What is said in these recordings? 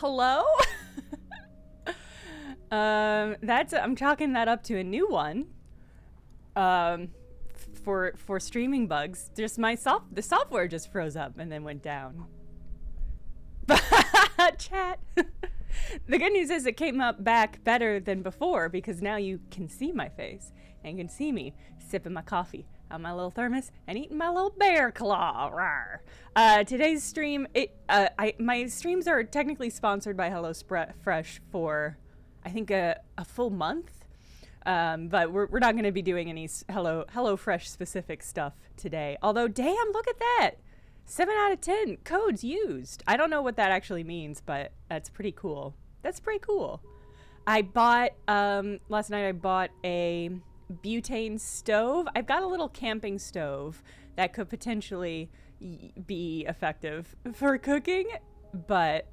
hello? I'm chalking that up to a new one. For streaming bugs. Just the software just froze up and then went down. Chat. The good news is it came up back better than before because now you can see my face and can see me sipping my coffee on my little thermos and eating my little bear claw. Today's stream, my streams are technically sponsored by HelloFresh for, I think, a full month. But we're not going to be doing any HelloFresh specific stuff today. Although, damn, look at that. 7 out of 10 codes used. I don't know what that actually means, but that's pretty cool. That's pretty cool. I bought, last night I bought a butane stove. I've got a little camping stove that could potentially be effective for cooking, but,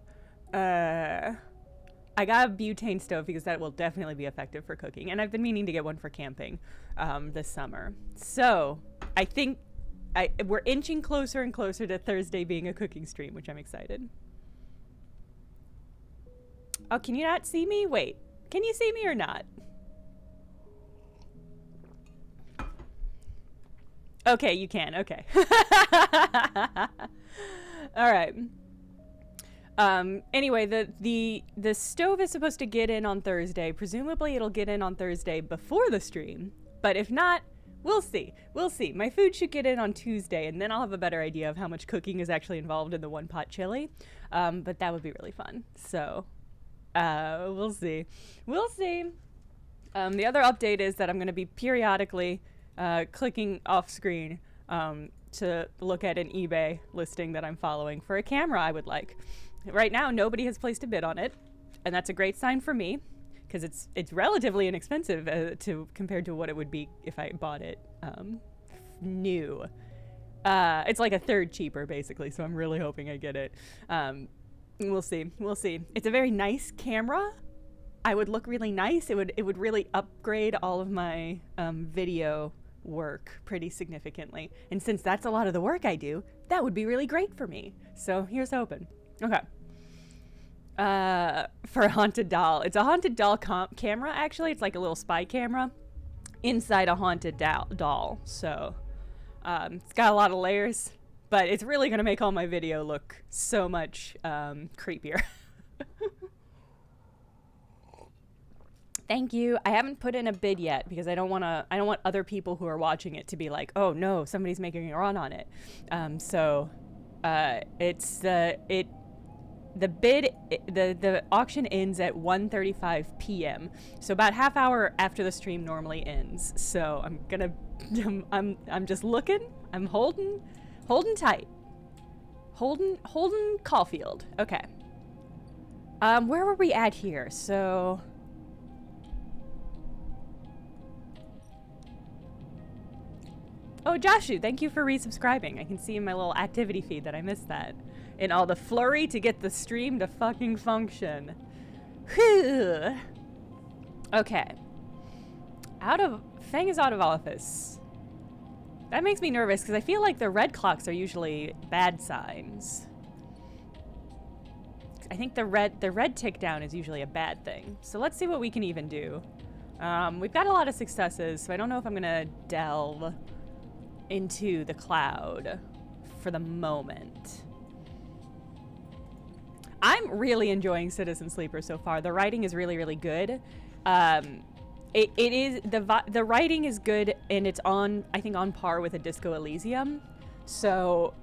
I got a butane stove because that will definitely be effective for cooking. And I've been meaning to get one for camping this summer. So I think we're inching closer and closer to Thursday being a cooking stream, which I'm excited. Oh, can you not see me? Wait, can you see me or not? Okay, you can. Okay. All right. Anyway, the stove is supposed to get in on Thursday. Presumably it'll get in on Thursday before the stream, but if not, we'll see. We'll see. My food should get in on Tuesday, and then I'll have a better idea of how much cooking is actually involved in the one pot chili. But that would be really fun. So, we'll see. We'll see. The other update is that I'm going to be periodically clicking off screen to look at an eBay listing that I'm following for a camera I would like. Right now, nobody has placed a bid on it, and that's a great sign for me because it's relatively inexpensive compared to what it would be if I bought it new. It's like a third cheaper, basically, so I'm really hoping I get it. We'll see. We'll see. It's a very nice camera. I would look really nice. It would really upgrade all of my video work pretty significantly. And since that's a lot of the work I do, that would be really great for me. So here's hoping. Okay. For a haunted doll. It's a haunted doll camera, actually. It's like a little spy camera inside a haunted doll. So it's got a lot of layers, but it's really going to make all my video look so much creepier. Thank you. I haven't put in a bid yet because I don't want other people who are watching it to be like, oh no, somebody's making a run on it. The auction ends at 1:35 p.m. So about half hour after the stream normally ends. So I'm just looking. I'm holding tight. Holding Caulfield. Okay. Where were we at here? So. Oh, Joshu, thank you for resubscribing. I can see in my little activity feed that I missed that. In all the flurry to get the stream to fucking function. Whew. Okay. Fang is out of office. That makes me nervous because I feel like the red clocks are usually bad signs. I think the red tick down is usually a bad thing. So let's see what we can even do. We've got a lot of successes, so I don't know if I'm gonna delve into the cloud for the moment. I'm really enjoying Citizen Sleeper so far. The writing is really, really good. It is the writing is good, and it's I think on par with a Disco Elysium. So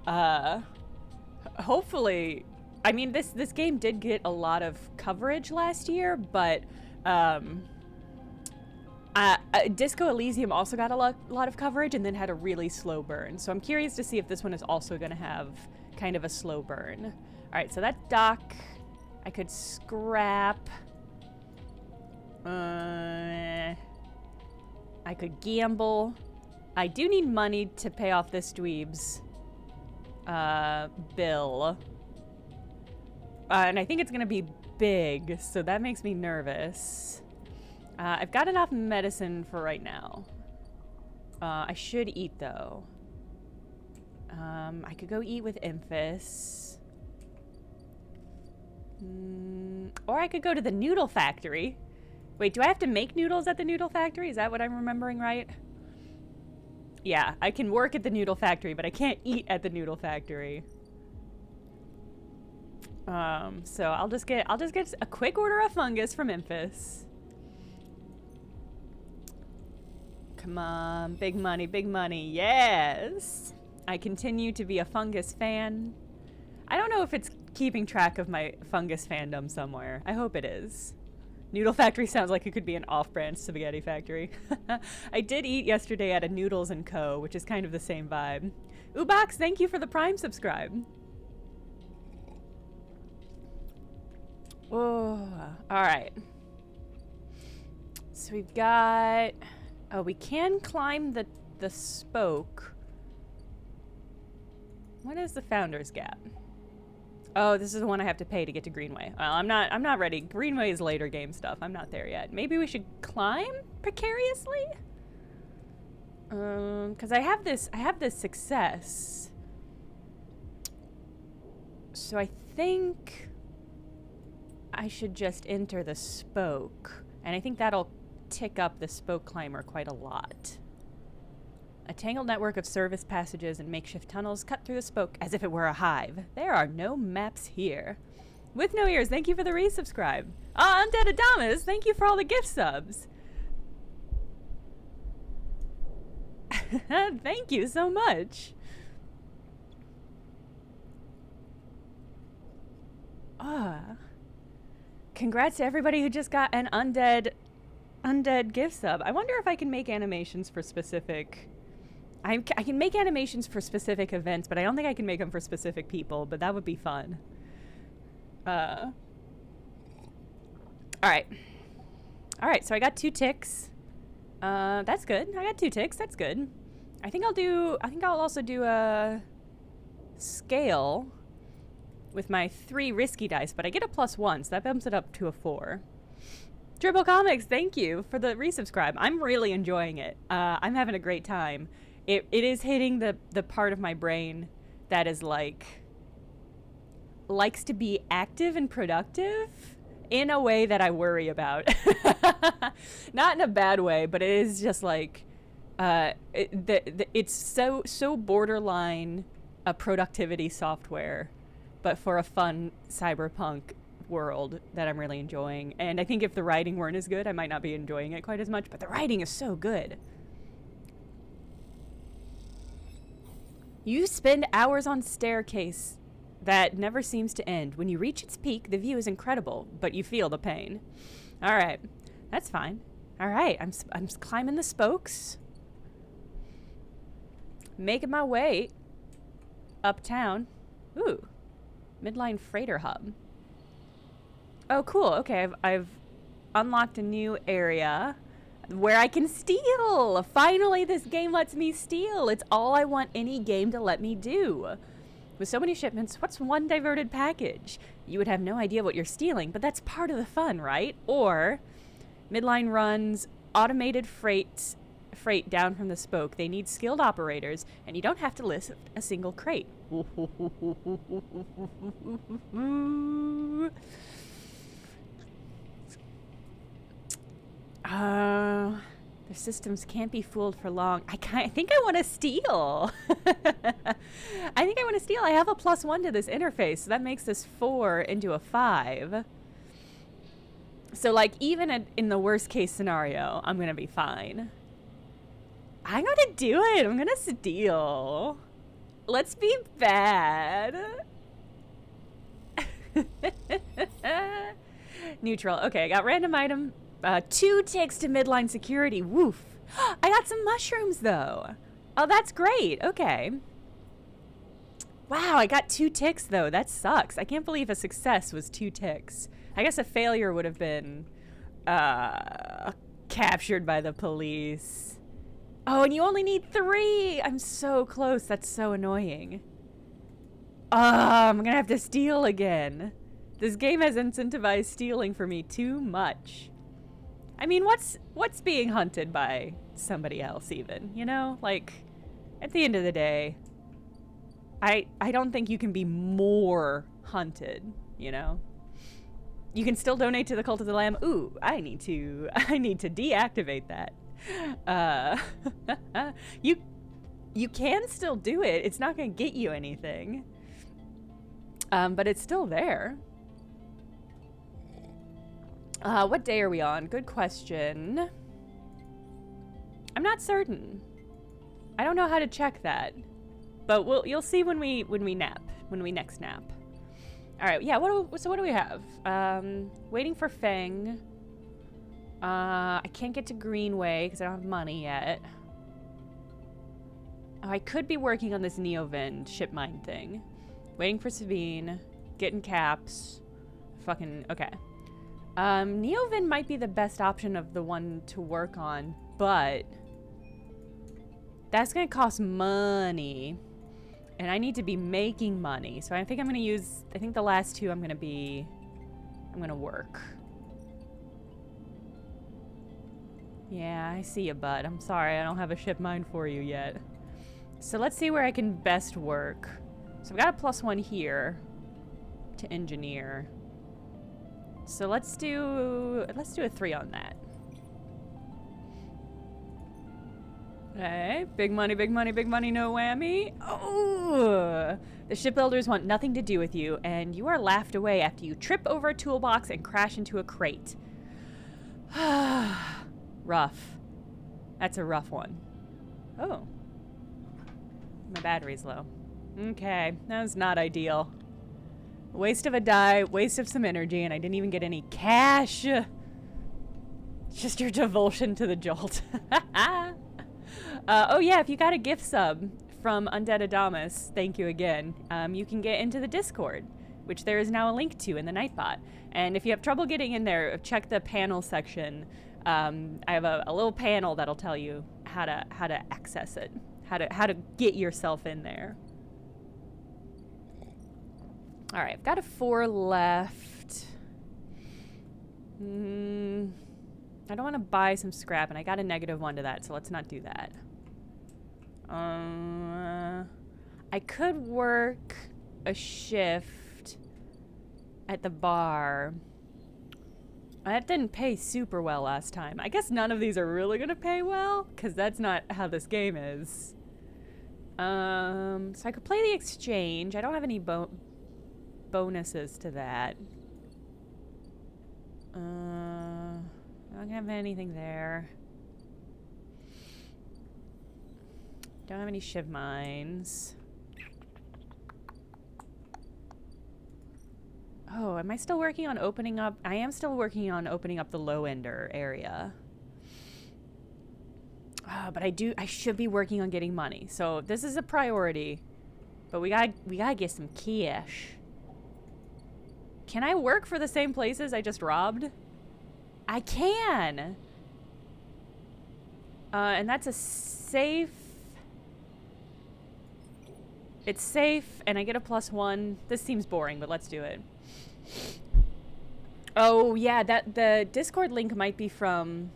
hopefully, I mean this game did get a lot of coverage last year, but Disco Elysium also got a lot of coverage and then had a really slow burn. So I'm curious to see if this one is also going to have kind of a slow burn. All right, so that dock I could scrap. I could gamble. I do need money to pay off this dweeb's bill. And I think it's going to be big, so that makes me nervous. I've got enough medicine for right now. I should eat, though. I could go eat with Emphas. Or I could go to the noodle factory. Wait, do I have to make noodles at the noodle factory? Is that what I'm remembering right? Yeah, I can work at the noodle factory, but I can't eat at the noodle factory. So I'll just get a quick order of fungus from Memphis. Come on, big money, yes! I continue to be a fungus fan. I don't know if it's keeping track of my fungus fandom somewhere. I hope it is. Noodle Factory sounds like it could be an off-brand spaghetti factory. I did eat yesterday at a Noodles & Co., which is kind of the same vibe. Ubox, thank you for the Prime subscribe. Oh, alright. So we've got... Oh, we can climb the spoke. What is the Founder's Gap? Oh, this is the one I have to pay to get to Greenway. Well, I'm not ready. Greenway is later game stuff. I'm not there yet. Maybe we should climb precariously? Cause I have this success. So I think I should just enter the spoke. And I think that'll tick up the spoke climber quite a lot. A tangled network of service passages and makeshift tunnels cut through the spoke as if it were a hive. There are no maps here. With no ears, thank you for the resubscribe. Undead Adamas, thank you for all the gift subs. Thank you so much. Congrats to everybody who just got an undead gift sub. I wonder if I can make animations for specific... I can make animations for specific events, but I don't think I can make them for specific people, but that would be fun. Alright, so I got 2 ticks. That's good. I got 2 ticks, that's good. I think I'll also do a scale with my 3 risky dice, but I get a +1, so that bumps it up to a 4. Dribble Comics, thank you for the resubscribe. I'm really enjoying it. I'm having a great time. It is hitting the part of my brain that is likes to be active and productive in a way that I worry about. Not in a bad way, but it is just like it's so borderline a productivity software, but for a fun cyberpunk world that I'm really enjoying. And I think if the writing weren't as good, I might not be enjoying it quite as much, but the writing is so good. You spend hours on staircase that never seems to end. When you reach its peak, the view is incredible, but you feel the pain. All right, that's fine. All right, I'm climbing the spokes, making my way uptown. Ooh, Midline Freighter Hub. Oh, cool. Okay, I've unlocked a new area where I can steal. Finally, this game lets me steal. It's all I want any game to let me do. With so many shipments, what's one diverted package? You would have no idea what you're stealing, but that's part of the fun, right? Or Midline runs automated freight down from the spoke. They need skilled operators, and you don't have to lift a single crate. The systems can't be fooled for long. I think I want to steal. I think I want to steal. I have a +1 to this interface, so that makes this 4 into a 5. So, like, even in the worst case scenario, I'm going to be fine. I'm going to do it. I'm going to steal. Let's be bad. Neutral. Okay, I got random item. 2 ticks to midline security. Woof. I got some mushrooms, though. Oh, that's great. Okay. Wow, I got 2 ticks, though. That sucks. I can't believe a success was 2 ticks. I guess a failure would have been captured by the police. Oh, and you only need 3. I'm so close. That's so annoying. I'm going to have to steal again. This game has incentivized stealing for me too much. I mean, what's being hunted by somebody else even, you know? Like, at the end of the day, I don't think you can be more hunted, you know? You can still donate to the Cult of the Lamb. Ooh, I need to deactivate that. You can still do it. It's not going to get you anything. But it's still there. What day are we on? Good question. I'm not certain. I don't know how to check that. But you'll see when we next nap. All right, yeah, so what do we have? Waiting for Feng. I can't get to Greenway because I don't have money yet. Oh, I could be working on this Neovin ship mine thing. Waiting for Sabine. Getting caps. Fucking, okay. Neovin might be the best option of the one to work on, but that's gonna cost money. And I need to be making money. So I think I'm gonna use, I think the last two I'm gonna work. Yeah, I see you, bud. I'm sorry, I don't have a ship mine for you yet. So let's see where I can best work. So I've got a +1 here to engineer. So let's do a 3 on that. Okay, big money, big money, big money, no whammy. Oh, the shipbuilders want nothing to do with you, and you are laughed away after you trip over a toolbox and crash into a crate. Rough. That's a rough one. Oh, my battery's low. Okay, that was not ideal. Waste of a die, waste of some energy, and I didn't even get any cash. Just your devotion to the jolt. Oh yeah, if you got a gift sub from Undead Adamus, thank you again, you can get into the Discord, which there is now a link to in the Nightbot. And if you have trouble getting in there, check the panel section. I have a little panel that'll tell you how to access it, how to get yourself in there. All right, I've got a 4 left. I don't want to buy some scrap, and I got a -1 to that, so let's not do that. I could work a shift at the bar. That didn't pay super well last time. I guess none of these are really gonna pay well, because that's not how this game is. So I could play the exchange. I don't have any bonuses to that. I don't have anything there. Don't have any shiv mines. Oh, am I still working on opening up? I am still working on opening up the low-ender area. But I should be working on getting money. So this is a priority. But we gotta get some cash. Can I work for the same places I just robbed? I can. And that's a safe. It's safe, and I get a +1. This seems boring, but let's do it. Oh yeah, the Discord link might be from.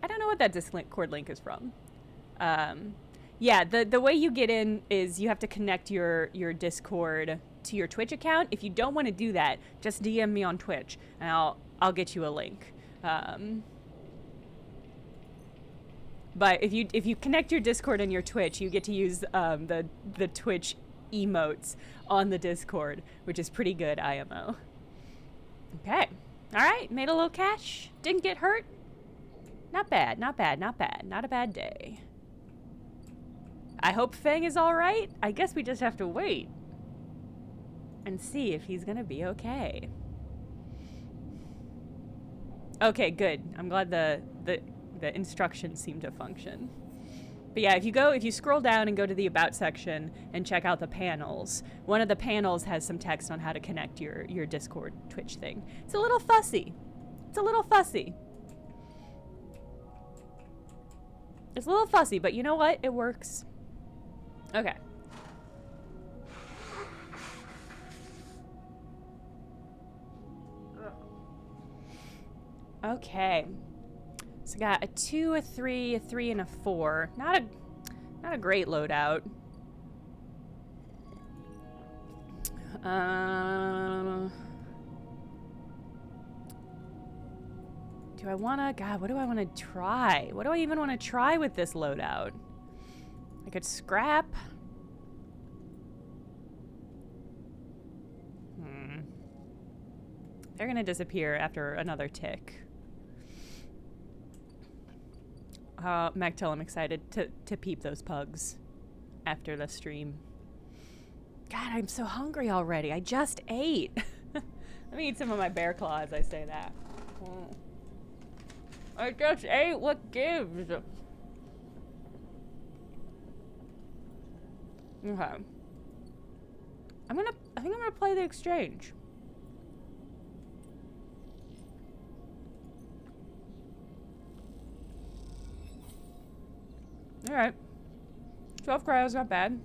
I don't know what that Discord link is from. Yeah, the way you get in is you have to connect your Discord to your Twitch account. If you don't want to do that, just DM me on Twitch, and I'll get you a link. But if you connect your Discord and your Twitch, you get to use the Twitch emotes on the Discord, which is pretty good, IMO. Okay. All right. Made a little cash. Didn't get hurt. Not bad. Not bad. Not bad. Not a bad day. I hope Feng is all right. I guess we just have to wait and see if he's gonna be okay. Okay, good. I'm glad the instructions seem to function. But yeah, if you scroll down and go to the About section and check out the panels, one of the panels has some text on how to connect your Discord Twitch thing. It's a little fussy. It's a little fussy. It's a little fussy, but you know what? It works. Okay. Okay. So I got a 2, a 3, a 3, and a 4. Not a great loadout. Do I want to... God, what do I want to try? What do I even want to try with this loadout? I could scrap. They're going to disappear after another tick. Meg, tell I'm excited to peep those pugs after the stream. God, I'm so hungry already. I just ate. Let me eat some of my bear claw as I say that. I just ate. What gives? Okay. I think I'm gonna play the exchange. All right. 12 cryo's not bad.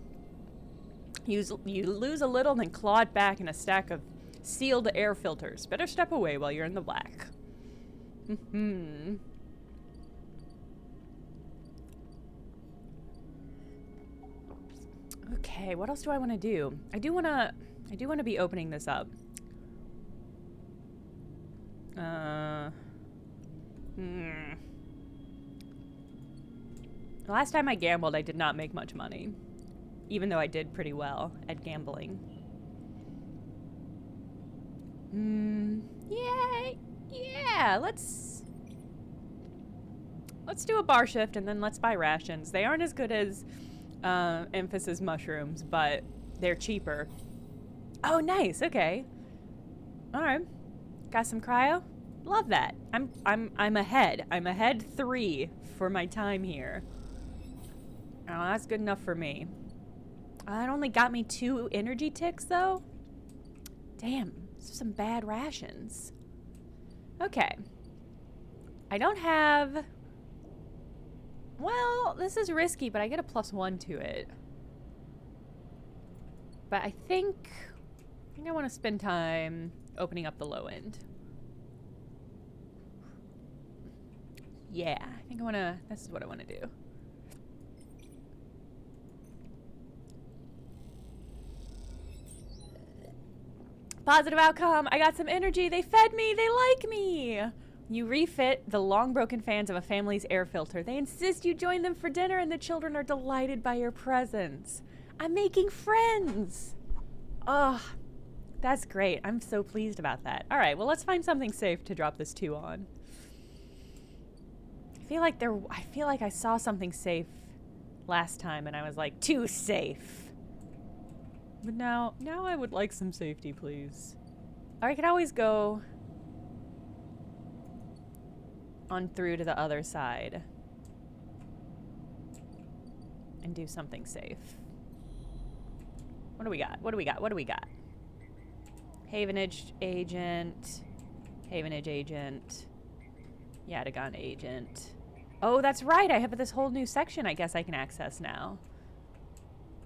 You lose a little, then claw it back in a stack of sealed air filters. Better step away while you're in the black. Okay, what else do I want to do? I do want to be opening this up. The last time I gambled, I did not make much money, even though I did pretty well at gambling. Yeah, let's do a bar shift and then let's buy rations. They aren't as good as emphasis mushrooms, but they're cheaper. Oh, nice. Okay. All right. Got some cryo. Love that. I'm ahead. I'm ahead 3 for my time here. Oh, that's good enough for me. It only got me 2 energy ticks though. Damn, some bad rations. Okay. I don't have... Well, this is risky, but I get a +1 to it. But I think I want to spend time opening up the low end. Yeah, I think I want to... This is what I want to do. Positive outcome. I got some energy. They fed me. They like me. You refit the long broken fans of a family's air filter. They insist you join them for dinner, and the children are delighted by your presence. I'm making friends. Oh, that's great. I'm so pleased about that. All right, well, let's find something safe to drop this 2 on. I feel like I saw something safe last time, and I was like, too safe. But now I would like some safety, please. Or I could always go on through to the other side and do something safe. What do we got? What do we got? What do we got? Havenage agent. Havenage agent. Yatagan agent. Oh, that's right. I have this whole new section I guess I can access now.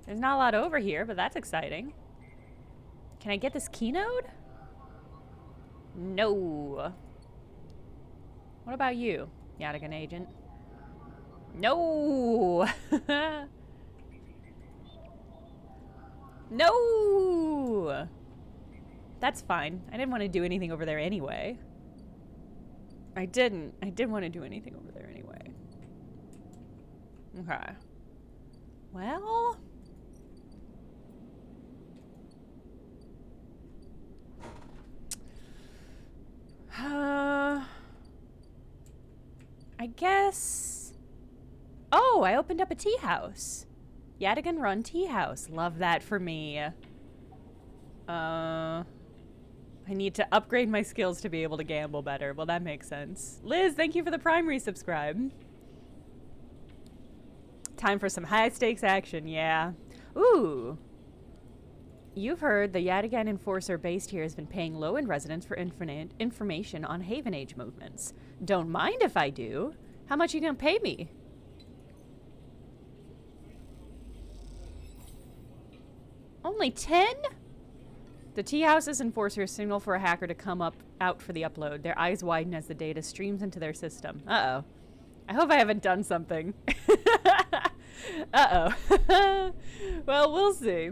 There's not a lot over here, but that's exciting. Can I get this keynode? No. What about you, Yatagan agent? No! No! That's fine. I didn't want to do anything over there anyway. I didn't want to do anything over there anyway. Okay. Well... I guess... Oh, I opened up a tea house. Yatagan run tea house. Love that for me. I need to upgrade my skills to be able to gamble better. Well, that makes sense. Liz, thank you for the Prime resubscribe. Time for some high stakes action, yeah. Ooh. You've heard the Yatagan Enforcer based here has been paying low-end residents for information on Haven Age movements. Don't mind if I do. How much you gonna pay me? Only 10? The tea house's enforcers signal for a hacker to come out for the upload. Their eyes widen as the data streams into their system. Uh-oh. I hope I haven't done something. Uh-oh. Well, we'll see.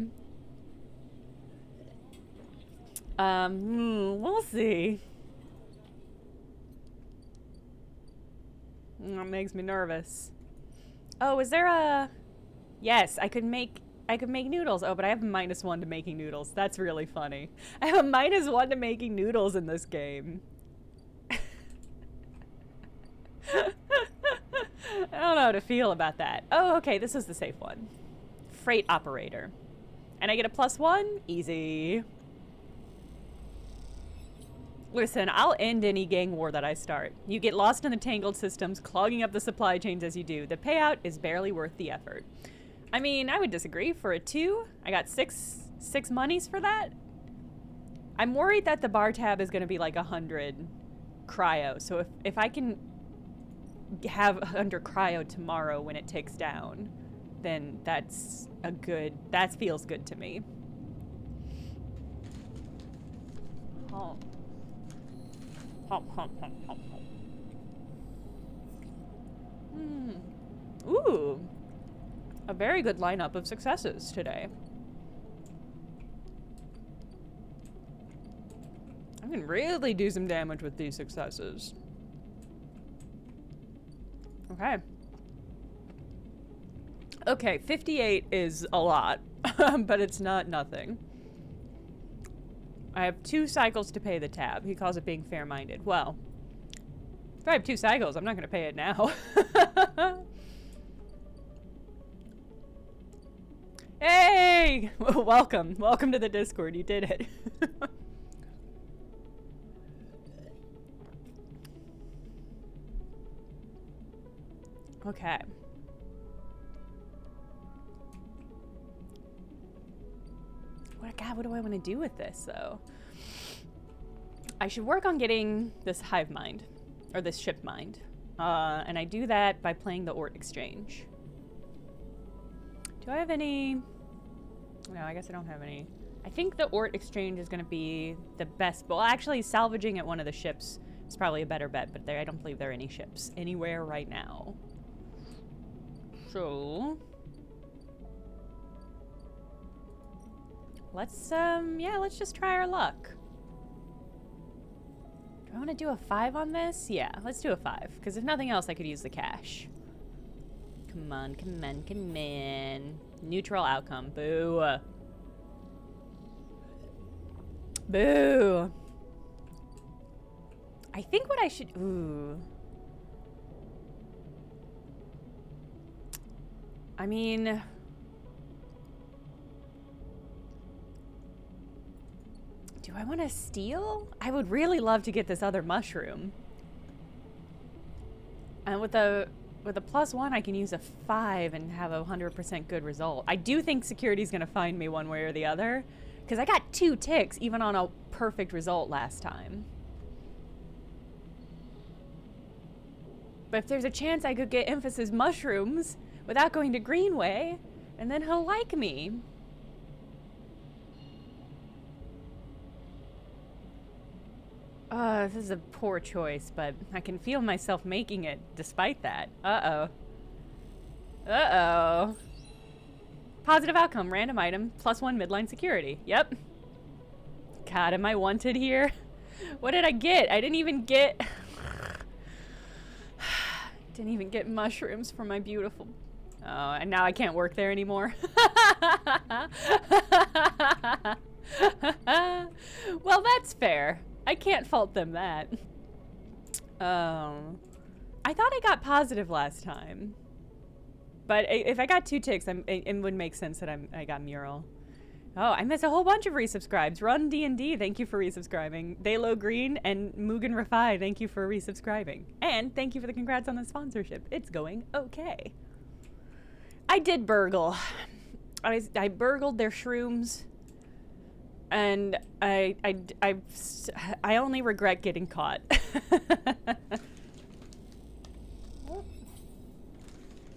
We'll see. That makes me nervous. Oh, is there a... Yes, I could make noodles. Oh, but I have -1 to making noodles. That's really funny. I have a -1 to making noodles in this game. I don't know how to feel about that. Oh, okay, this is the safe one. Freight operator. And I get a +1? Easy. Listen, I'll end any gang war that I start. You get lost in the tangled systems, clogging up the supply chains as you do. The payout is barely worth the effort. I mean, I would disagree. For a 2, I got six monies for that. I'm worried that the bar tab is going to be like 100 cryo. So if I can have 100 cryo tomorrow when it ticks down, then that feels good to me. Oh. Ooh. A very good lineup of successes today. I can really do some damage with these successes. Okay. Okay, 58 is a lot, but it's not nothing. I have 2 cycles to pay the tab. He calls it being fair-minded. Well, if I have 2 cycles, I'm not going to pay it now. Hey! Welcome. Welcome to the Discord. You did it. Okay. What do I want to do with this, though? I should work on getting this hive mind, or this ship mind. And I do that by playing the Ort Exchange. Do I have any? No, I guess I don't have any. I think the Ort Exchange is going to be the best. Well, actually, salvaging at one of the ships is probably a better bet, but I don't believe there are any ships anywhere right now. So... let's just try our luck. Do I want to do a 5 on this? Yeah, let's do a 5. Because if nothing else, I could use the cash. Come on, come on, come on. Neutral outcome. Boo. Boo. I think what I should... Ooh. I mean... Do I want to steal? I would really love to get this other mushroom. And with a +1, I can use a 5 and have a 100% good result. I do think security's going to find me one way or the other, because I got 2 ticks even on a perfect result last time. But if there's a chance I could get Emphasis mushrooms without going to Greenway, and then he'll like me. This is a poor choice, but I can feel myself making it despite that. Uh-oh. Uh-oh. Positive outcome, random item, +1 midline security. Yep. God, am I wanted here? What did I get? I didn't even get... didn't even get mushrooms for my beautiful... Oh, and now I can't work there anymore. Well, that's fair. I can't fault them that. I thought I got positive last time. But if I got 2 ticks, it would make sense that I got mural. Oh, I missed a whole bunch of resubscribes. Run D&D, thank you for resubscribing. Daylo Green and Mugen Rafai, thank you for resubscribing. And thank you for the congrats on the sponsorship. It's going okay. I did burgle. I burgled their shrooms. And I only regret getting caught.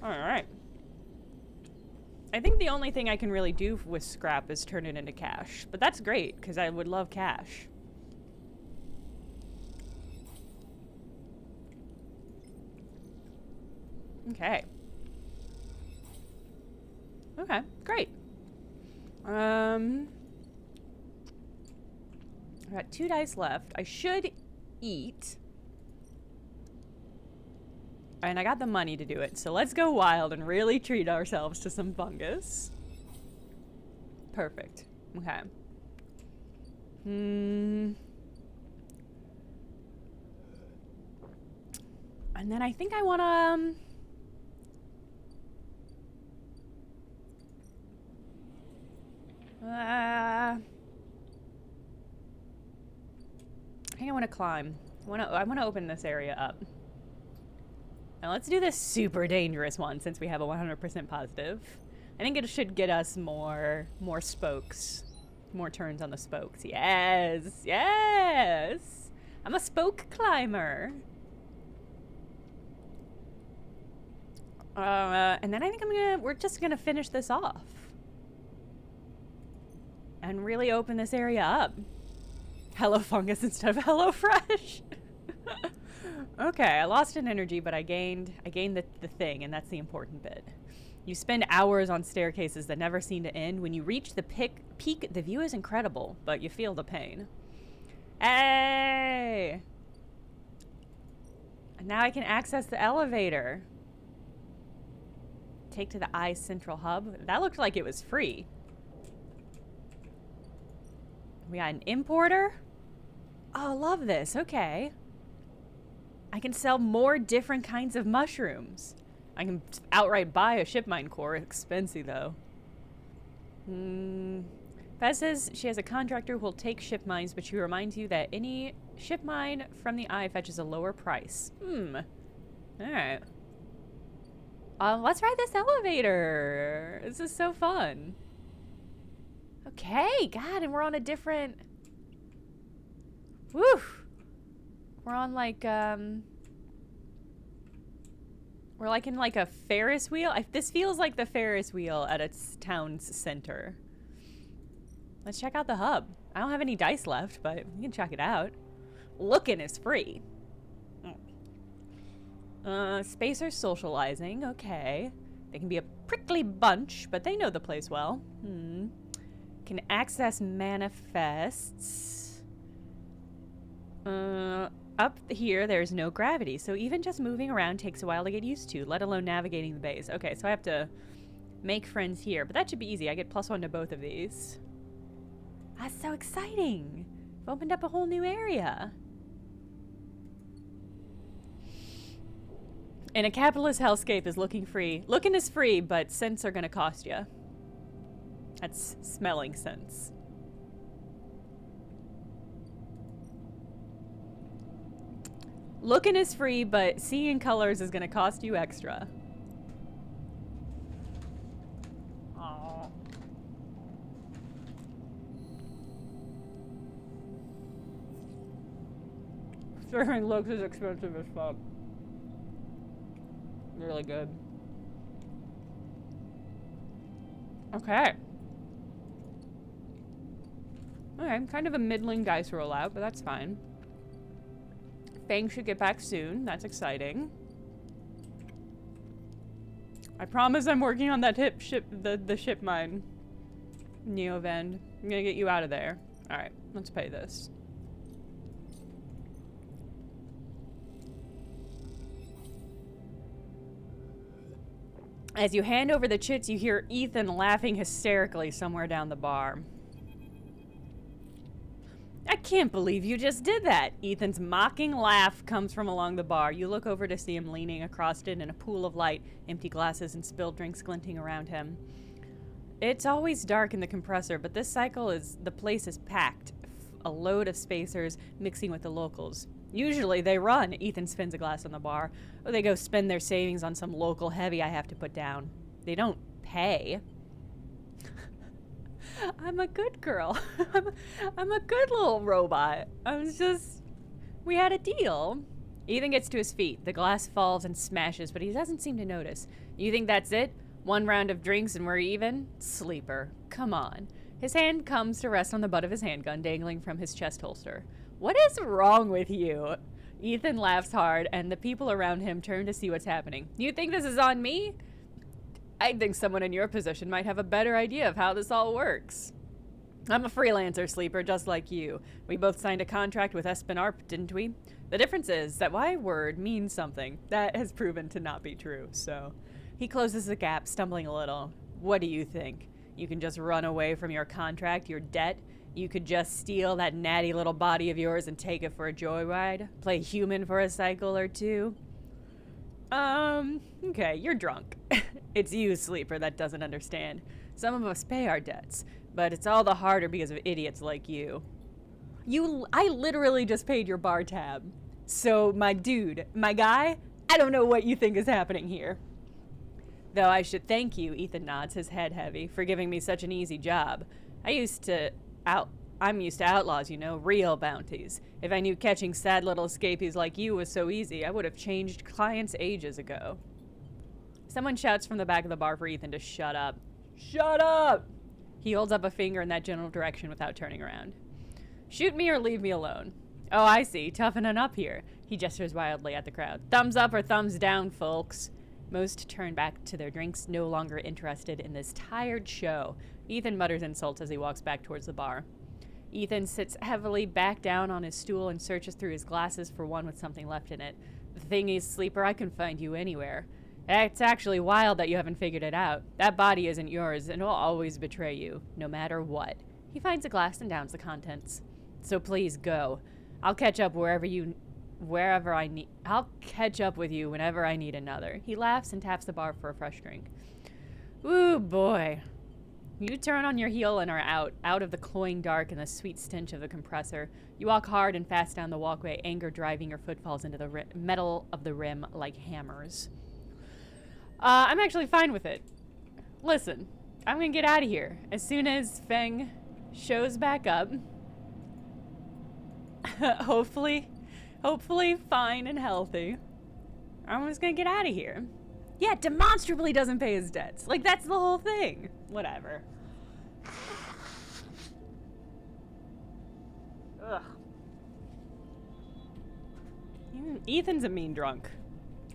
All right. I think the only thing I can really do with scrap is turn it into cash. But that's great, because I would love cash. Okay. Okay, great. I got 2 dice left. I should eat. And I got the money to do it, so let's go wild and really treat ourselves to some fungus. Perfect. Okay. And then I think I want to... I think I want to climb. I want to open this area up. Now let's do this super dangerous one since we have a 100% positive. I think it should get us more spokes. More turns on the spokes. Yes! Yes! I'm a spoke climber. And then I think we're just gonna finish this off. And really open this area up. Hello fungus instead of hello fresh. Okay, I lost an energy, but I gained the thing, and that's the important bit. You spend hours on staircases that never seem to end. When you reach the peak, the view is incredible, but you feel the pain. Hey! And now I can access the elevator. Take to the I Central Hub. That looked like it was free. We got an importer. Oh, love this. Okay. I can sell more different kinds of mushrooms. I can outright buy a ship mine core. Expensive, though. Faz says she has a contractor who will take ship mines, but she reminds you that any ship mine from the eye fetches a lower price. Alright. Let's ride this elevator. This is so fun. Okay, God, and we're on a different... Woo! We're on like, we're like in like a Ferris wheel. This feels like the Ferris wheel at its town's center. Let's check out the hub. I don't have any dice left, but we can check it out. Looking is free. Spacers socializing. Okay. They can be a prickly bunch, but they know the place well. Can access manifests. Up here, there's no gravity, so even just moving around takes a while to get used to, let alone navigating the base. Okay, so I have to make friends here, but that should be easy. I get +1 to both of these. That's so exciting. I've opened up a whole new area. And a capitalist hellscape is looking free. Looking is free, but scents are gonna cost you. That's smelling scents. Looking is free, but seeing colors is gonna cost you extra. Aww. Serving looks is expensive as fuck. Really good. Okay. Okay, kind of a middling dice rollout, but that's fine. Fang should get back soon. That's exciting. I promise I'm working on that the ship mine. Neovend. I'm gonna get you out of there. Alright, let's pay this. As you hand over the chits, you hear Ethan laughing hysterically somewhere down the bar. I can't believe you just did that. Ethan's mocking laugh comes from along the bar. You look over to see him leaning across it in a pool of light, empty glasses and spilled drinks glinting around him. It's always dark in the compressor, but this cycle the place is packed. A load of spacers mixing with the locals. Usually they run. Ethan spins a glass on the bar. Or they go spend their savings on some local heavy I have to put down. They don't pay. I'm a good girl. I'm a good little robot. We had a deal. Ethan gets to his feet. The glass falls and smashes, but he doesn't seem to notice. You think that's it? One round of drinks and we're even? Sleeper. Come on. His hand comes to rest on the butt of his handgun dangling from his chest holster. What is wrong with you? Ethan laughs hard, and the people around him turn to see what's happening. You think this is on me? I think someone in your position might have a better idea of how this all works. I'm a freelancer, Sleeper, just like you. We both signed a contract with Espinarp, didn't we? The difference is that my word means something. That has proven to not be true, so... He closes the gap, stumbling a little. What do you think? You can just run away from your contract, your debt? You could just steal that natty little body of yours and take it for a joyride? Play human for a cycle or two? Okay, you're drunk. It's you, Sleeper, that doesn't understand. Some of us pay our debts, but it's all the harder because of idiots like you. I literally just paid your bar tab. So, my dude, my guy, I don't know what you think is happening here. Though I should thank you, Ethan nods, his head heavy, for giving me such an easy job. I'm used to outlaws, you know, real bounties. If I knew catching sad little escapees like you was so easy, I would have changed clients ages ago. Someone shouts from the back of the bar for Ethan to shut up. Shut up! He holds up a finger in that general direction without turning around. Shoot me or leave me alone. Oh, I see. Toughening up here. He gestures wildly at the crowd. Thumbs up or thumbs down, folks. Most turn back to their drinks, no longer interested in this tired show. Ethan mutters insults as he walks back towards the bar. Ethan sits heavily back down on his stool and searches through his glasses for one with something left in it. The thing is, Sleeper, I can find you anywhere. It's actually wild that you haven't figured it out. That body isn't yours, and will always betray you, no matter what. He finds a glass and downs the contents. So please go. I'll catch up I'll catch up with you whenever I need another. He laughs and taps the bar for a fresh drink. Ooh, boy. You turn on your heel and are out of the cloying dark and the sweet stench of the compressor. You walk hard and fast down the walkway, anger driving your footfalls into the metal of the rim like hammers. I'm actually fine with it. Listen, I'm gonna get out of here. As soon as Feng shows back up, hopefully fine and healthy, I'm just gonna get out of here. Yeah, demonstrably doesn't pay his debts. Like, that's the whole thing. Whatever. Ugh. Ethan's a mean drunk.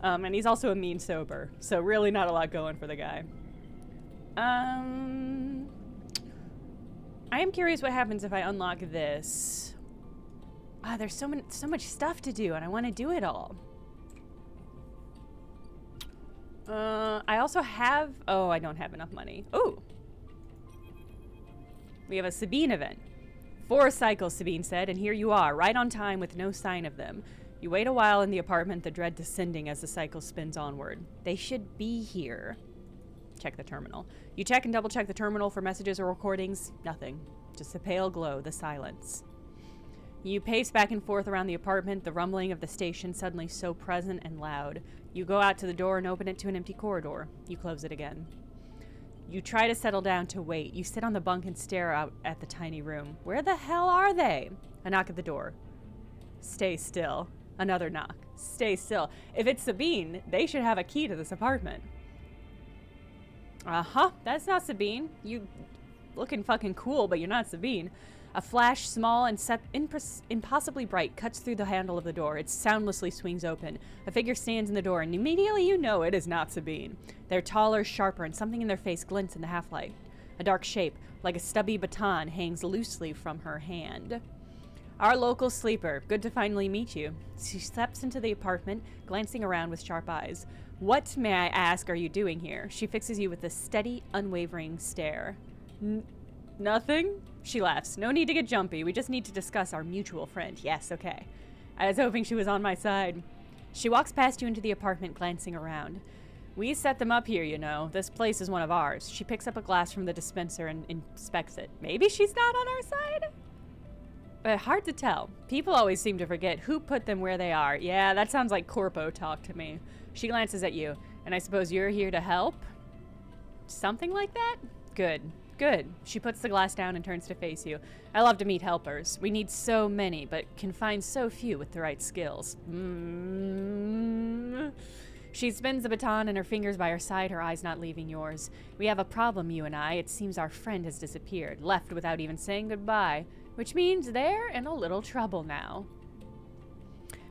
And he's also a mean sober. So really not a lot going for the guy. I am curious what happens if I unlock this. There's so much stuff to do, and I want to do it all. I also have... Oh, I don't have enough money. Oh! We have a Sabine event. 4 cycles, Sabine said, and here you are, right on time with no sign of them. You wait a while in the apartment, the dread descending as the cycle spins onward. They should be here. Check the terminal. You check and double-check the terminal for messages or recordings. Nothing. Just a pale glow, the silence. You pace back and forth around the apartment, the rumbling of the station suddenly so present and loud. You go out to the door and open it to an empty corridor. You close it again. You try to settle down to wait. You sit on the bunk and stare out at the tiny room. Where the hell are they? A knock at the door. Stay still. Another knock. Stay still. If it's Sabine, they should have a key to this apartment. Uh-huh. That's not Sabine. You looking fucking cool, but you're not Sabine. A flash, small and impossibly bright, cuts through the handle of the door. It soundlessly swings open. A figure stands in the door, and immediately you know it is not Sabine. They're taller, sharper, and something in their face glints in the half-light. A dark shape, like a stubby baton, hangs loosely from her hand. Our local sleeper. Good to finally meet you. She steps into the apartment, glancing around with sharp eyes. What, may I ask, are you doing here? She fixes you with a steady, unwavering stare. Nothing? She laughs. No need to get jumpy. We just need to discuss our mutual friend. Yes, okay. I was hoping she was on my side. She walks past you into the apartment, glancing around. We set them up here, you know. This place is one of ours. She picks up a glass from the dispenser and inspects it. Maybe she's not on our side? But hard to tell. People always seem to forget who put them where they are. Yeah, that sounds like corpo talk to me. She glances at you. And I suppose you're here to help? Something like that? Good. Good. She puts the glass down and turns to face you. I love to meet helpers. We need so many, but can find so few with the right skills. She spins the baton and her fingers by her side, her eyes not leaving yours. We have a problem, you and I. It seems our friend has disappeared, left without even saying goodbye, which means they're in a little trouble now.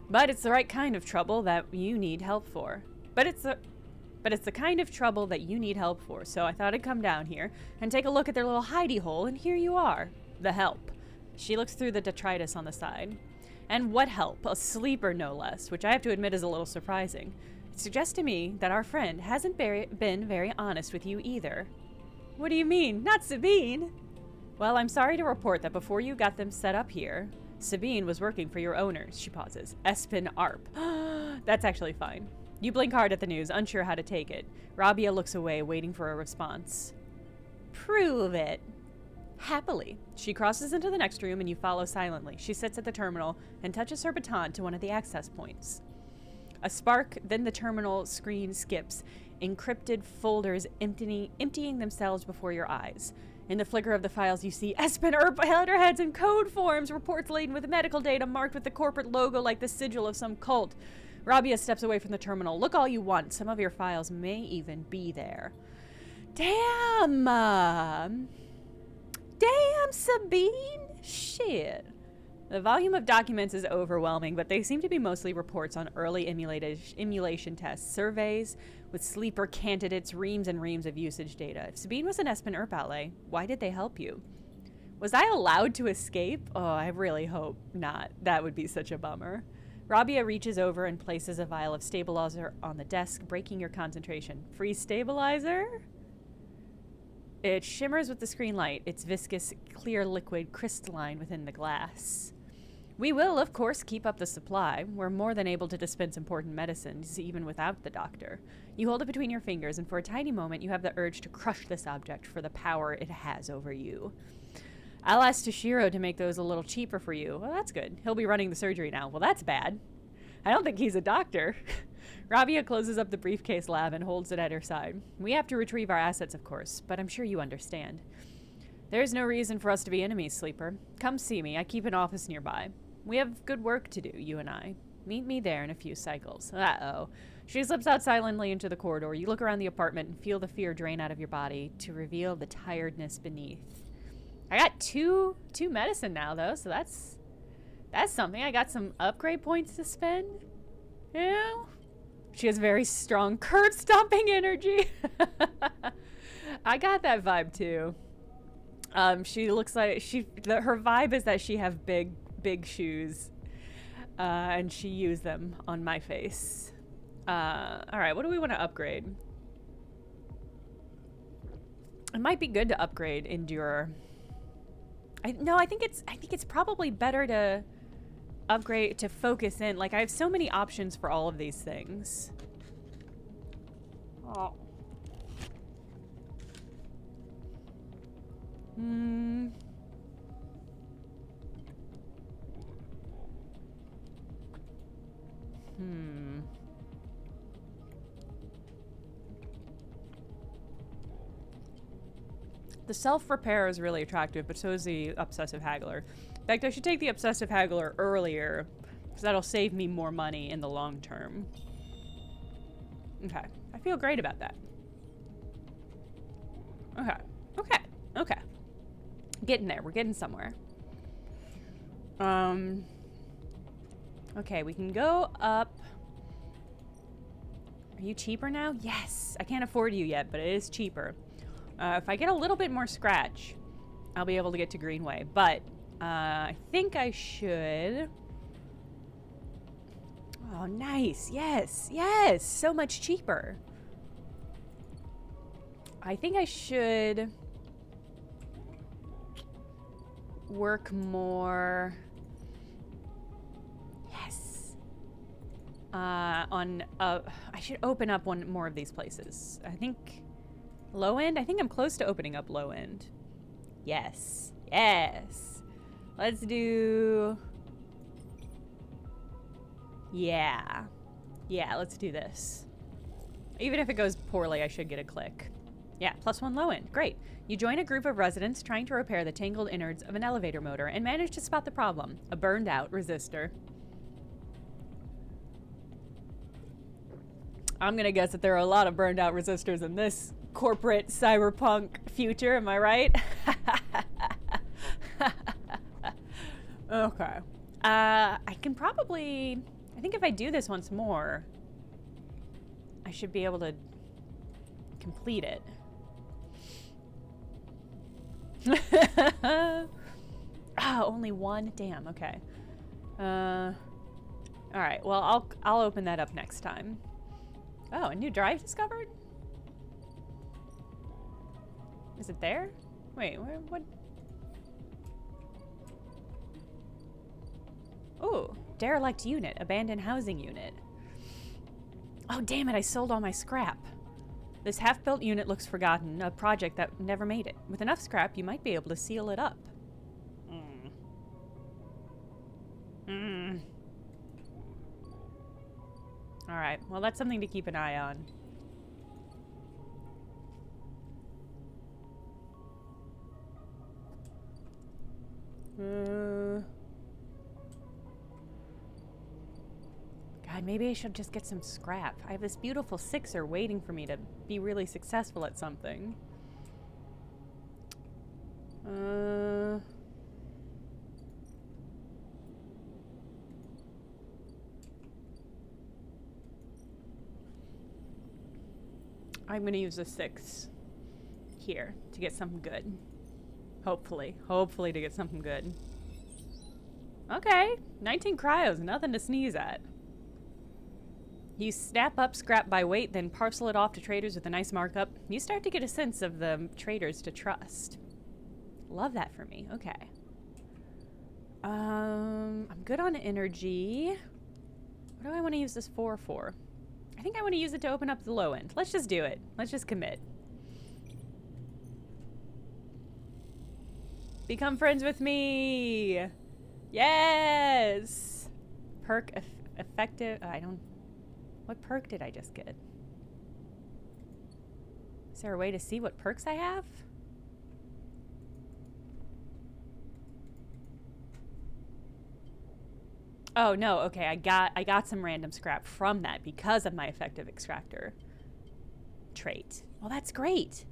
But it's the right kind of trouble that you need help for. But it's the kind of trouble that you need help for, so I thought I'd come down here and take a look at their little hidey hole, and here you are. The help. She looks through the detritus on the side. And what help? A sleeper, no less, which I have to admit is a little surprising. It suggests to me that our friend hasn't been very honest with you either. What do you mean? Not Sabine! Well, I'm sorry to report that before you got them set up here, Sabine was working for your owners. She pauses. Espen Arp. That's actually fine. You blink hard at the news, unsure how to take it. Rabia looks away, waiting for a response. Prove it. Happily. She crosses into the next room and you follow silently. She sits at the terminal and touches her baton to one of the access points. A spark, then the terminal screen skips, encrypted folders emptying themselves before your eyes. In the flicker of the files, you see Espen Earp letterheads and code forms, reports laden with medical data marked with the corporate logo like the sigil of some cult. Rabia steps away from the terminal. Look all you want. Some of your files may even be there. Damn! Damn, Sabine! Shit. The volume of documents is overwhelming, but they seem to be mostly reports on early emulation tests, surveys with sleeper candidates, reams and reams of usage data. If Sabine was an Espen Earp ally, why did they help you? Was I allowed to escape? Oh, I really hope not. That would be such a bummer. Rabia reaches over and places a vial of stabilizer on the desk, breaking your concentration. Free stabilizer? It shimmers with the screen light, its viscous, clear liquid crystalline within the glass. We will, of course, keep up the supply. We're more than able to dispense important medicines, even without the doctor. You hold it between your fingers, and for a tiny moment, you have the urge to crush this object for the power it has over you. I'll ask Toshiro to make those a little cheaper for you. Well, that's good. He'll be running the surgery now. Well, that's bad. I don't think he's a doctor. Rabia closes up the briefcase lab and holds it at her side. We have to retrieve our assets, of course, but I'm sure you understand. There's no reason for us to be enemies, Sleeper. Come see me. I keep an office nearby. We have good work to do, you and I. Meet me there in a few cycles. Uh-oh. She slips out silently into the corridor. You look around the apartment and feel the fear drain out of your body to reveal the tiredness beneath. I got two medicine now, though, so that's something. I got some upgrade points to spend. Yeah. She has very strong curb stomping energy. I got that vibe too. She looks like her vibe is that she have big shoes, and she used them on my face. All right, what do we want to upgrade? It might be good to upgrade Endure. I think it's probably better to upgrade to focus in. Like, I have so many options for all of these things. Oh. The self-repair is really attractive, but so is the obsessive haggler. In fact, I should take the obsessive haggler earlier, because that'll save me more money in the long term. Okay. I feel great about that. Okay. Getting there. We're getting somewhere. Okay, we can go up. Are you cheaper now? Yes! I can't afford you yet, but it is cheaper. If I get a little bit more scratch, I'll be able to get to Greenway. But I think I should... Oh, nice. Yes. So much cheaper. I think I should work more... Yes. I should open up one more of these places. I think... Low end? I think I'm close to opening up low end. Yes. Let's do... Yeah, let's do this. Even if it goes poorly, I should get a click. Yeah, +1 low end. Great. You join a group of residents trying to repair the tangled innards of an elevator motor and manage to spot the problem, a burned out resistor. I'm gonna guess that there are a lot of burned out resistors in this corporate cyberpunk future, am I right? Okay. I can probably... I think if I do this once more, I should be able to complete it. Ah, only one? Damn, okay. Alright, well, I'll open that up next time. Oh, a new drive discovered? Is it there? Wait, what? Ooh, derelict unit, abandoned housing unit. Oh, damn it, I sold all my scrap. This half-built unit looks forgotten, a project that never made it. With enough scrap, you might be able to seal it up. Alright, well, that's something to keep an eye on. God, maybe I should just get some scrap. I have this beautiful sixer waiting for me to be really successful at something. I'm gonna use a 6 here to get something good. Hopefully to get something good. Okay, 19 cryos, nothing to sneeze at. You snap up scrap by weight, then parcel it off to traders with a nice markup. You start to get a sense of the traders to trust. Love that for me. Okay. I'm good on energy. What do I want to use this for? I think I want to use it to open up the low end. Let's just do it. Let's just commit. Become friends with me. Yes. Perk effective. I don't. What perk did I just get? Is there a way to see what perks I have? Oh no, okay, I got some random scrap from that because of my effective extractor trait. Well, that's great.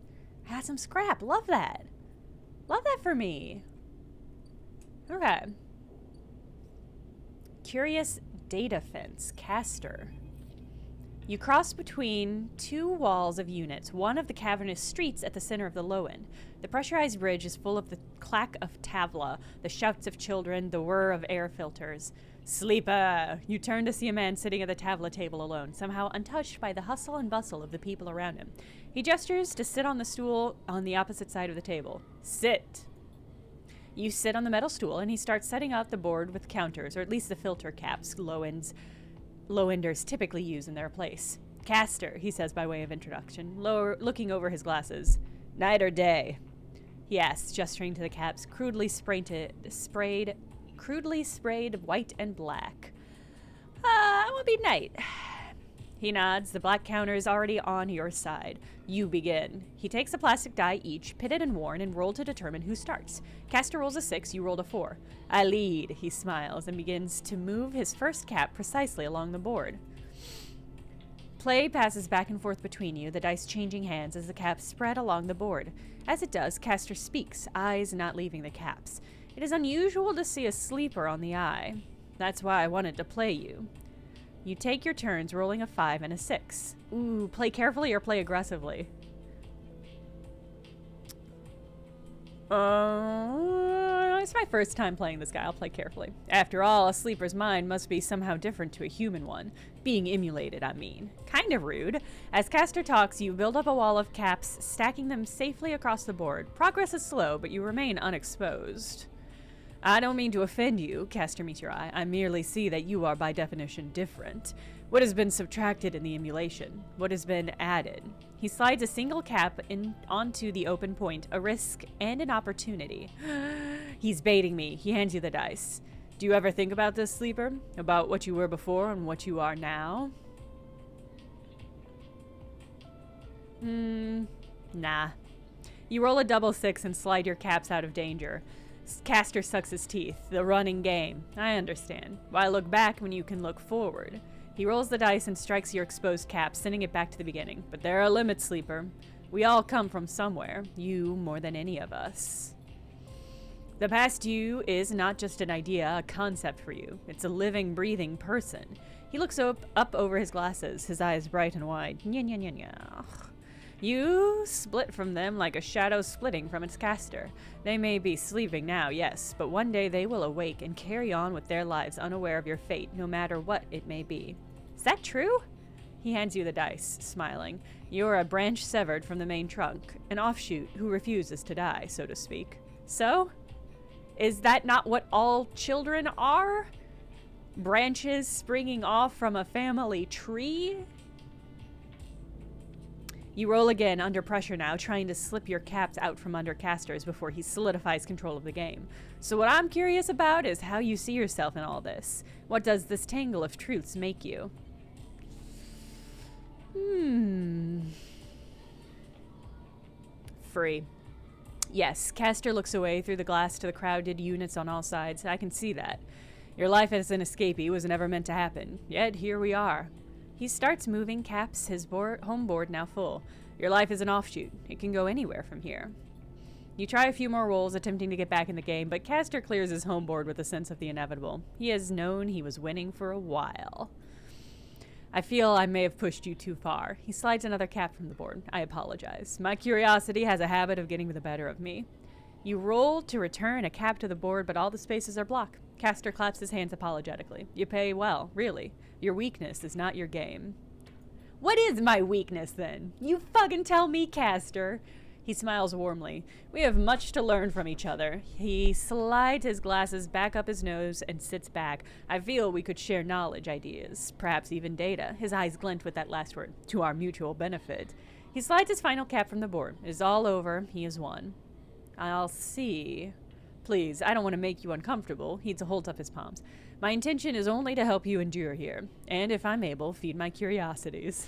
I got some scrap. Love that. Love that for me. Okay. Curious data fence, caster. You cross between two walls of units, one of the cavernous streets at the center of the low end. The pressurized bridge is full of the clack of tavla, the shouts of children, the whir of air filters. Sleeper! You turn to see a man sitting at the tavla table alone, somehow untouched by the hustle and bustle of the people around him. He gestures to sit on the stool on the opposite side of the table. Sit! You sit on the metal stool, and he starts setting out the board with counters, or at least the filter caps low-enders typically use in their place. Caster, he says by way of introduction, looking over his glasses. Night or day? He asks, gesturing to the caps, crudely sprayed white and black. It will be night. He nods. The black counter is already on your side. You begin. He takes a plastic die each, pitted and worn, and rolled to determine who starts. Caster rolls a 6, you rolled a 4. I lead, he smiles, and begins to move his first cap precisely along the board. Play passes back and forth between you, the dice changing hands as the caps spread along the board. As it does, Caster speaks, eyes not leaving the caps. It is unusual to see a sleeper on the eye. That's why I wanted to play you. You take your turns, rolling a 5 and a 6. Ooh, play carefully or play aggressively? It's my first time playing this guy. I'll play carefully. After all, a sleeper's mind must be somehow different to a human one. Being emulated, I mean. Kind of rude. As Caster talks, you build up a wall of caps, stacking them safely across the board. Progress is slow, but you remain unexposed. I don't mean to offend you, Caster meets your eye. I merely see that you are by definition different. What has been subtracted in the emulation? What has been added? He slides a single cap onto the open point, a risk and an opportunity. He's baiting me. He hands you the dice. Do you ever think about this, Sleeper? About what you were before and what you are now? Nah. You roll a double 6 and slide your caps out of danger. Caster sucks his teeth. The running game. I understand. Why look back when you can look forward? He rolls the dice and strikes your exposed cap, sending it back to the beginning. But there are limits, Sleeper. We all come from somewhere. You more than any of us. The past you is not just an idea, a concept for you. It's a living, breathing person. He looks up over his glasses, his eyes bright and wide. Nya, nya, nya, nya. You split from them like a shadow splitting from its caster. They may be sleeping now, yes, but one day they will awake and carry on with their lives unaware of your fate, no matter what it may be. Is that true? He hands you the dice, smiling. You're a branch severed from the main trunk, an offshoot who refuses to die, so to speak. So? Is that not what all children are? Branches springing off from a family tree? You roll again, under pressure now, trying to slip your caps out from under casters before he solidifies control of the game. So what I'm curious about is how you see yourself in all this. What does this tangle of truths make you? Free. Yes, Caster looks away through the glass to the crowded units on all sides. I can see that. Your life as an escapee was never meant to happen. Yet here we are. He starts moving, caps his home board now full. Your life is an offshoot. It can go anywhere from here. You try a few more rolls, attempting to get back in the game, but Caster clears his home board with a sense of the inevitable. He has known he was winning for a while. I feel I may have pushed you too far. He slides another cap from the board. I apologize. My curiosity has a habit of getting the better of me. You roll to return a cap to the board, but all the spaces are blocked. Caster claps his hands apologetically. You pay well, really. Your weakness is not your game. What is my weakness, then? You fucking tell me, Caster. He smiles warmly. We have much to learn from each other. He slides his glasses back up his nose and sits back. I feel we could share knowledge, ideas, perhaps even data. His eyes glint with that last word. To our mutual benefit. He slides his final cap from the board. It is all over. He has won. I'll see. Please, I don't want to make you uncomfortable. He holds up his palms. My intention is only to help you endure here. And if I'm able, feed my curiosities.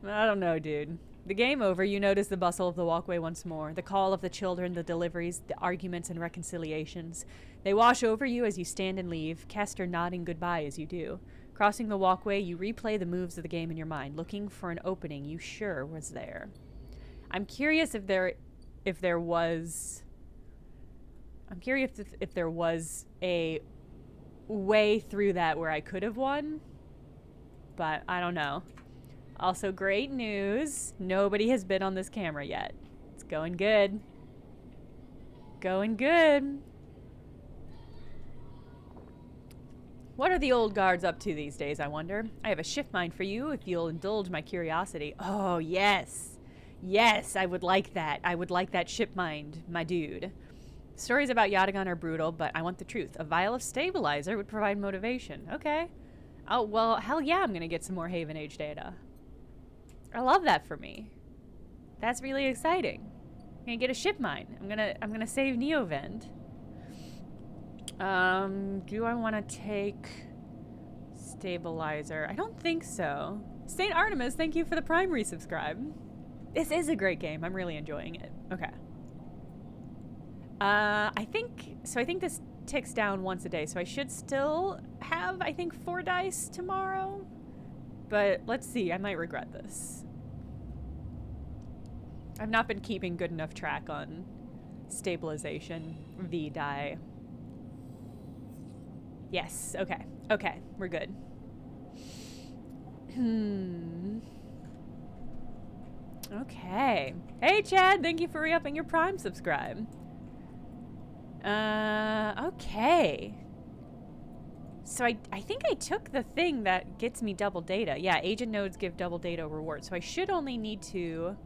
I don't know, dude. The game over, you notice the bustle of the walkway once more. The call of the children, the deliveries, the arguments and reconciliations. They wash over you as you stand and leave, Caster nodding goodbye as you do. Crossing the walkway, you replay the moves of the game in your mind, looking for an opening you sure was there. I'm curious if there was a way through that where I could have won, but I don't know. Also, great news. Nobody has been on this camera yet. It's going good. Going good. What are the old guards up to these days, I wonder? I have a shift mind for you if you'll indulge my curiosity. Oh, yes. Yes, I would like that. I would like that ship mind, my dude. Stories about Yatagan are brutal, but I want the truth. A vial of stabilizer would provide motivation. Okay. Oh, well, hell yeah, I'm going to get some more Haven Age data. I love that for me. That's really exciting. I'm going to get a ship mine. I'm going to save Neovend. Do I want to take stabilizer? I don't think so. St. Artemis, thank you for the Prime resubscribe. This is a great game. I'm really enjoying it. Okay. I think this ticks down once a day, so I should still have, I think, 4 dice tomorrow. But let's see, I might regret this. I've not been keeping good enough track on stabilization V die. Yes, okay. Okay, we're good. Okay. Hey, Chad, thank you for re-upping your Prime subscribe. Okay. So I think I took the thing that gets me double data. Yeah, agent nodes give double data reward. So I should only need to...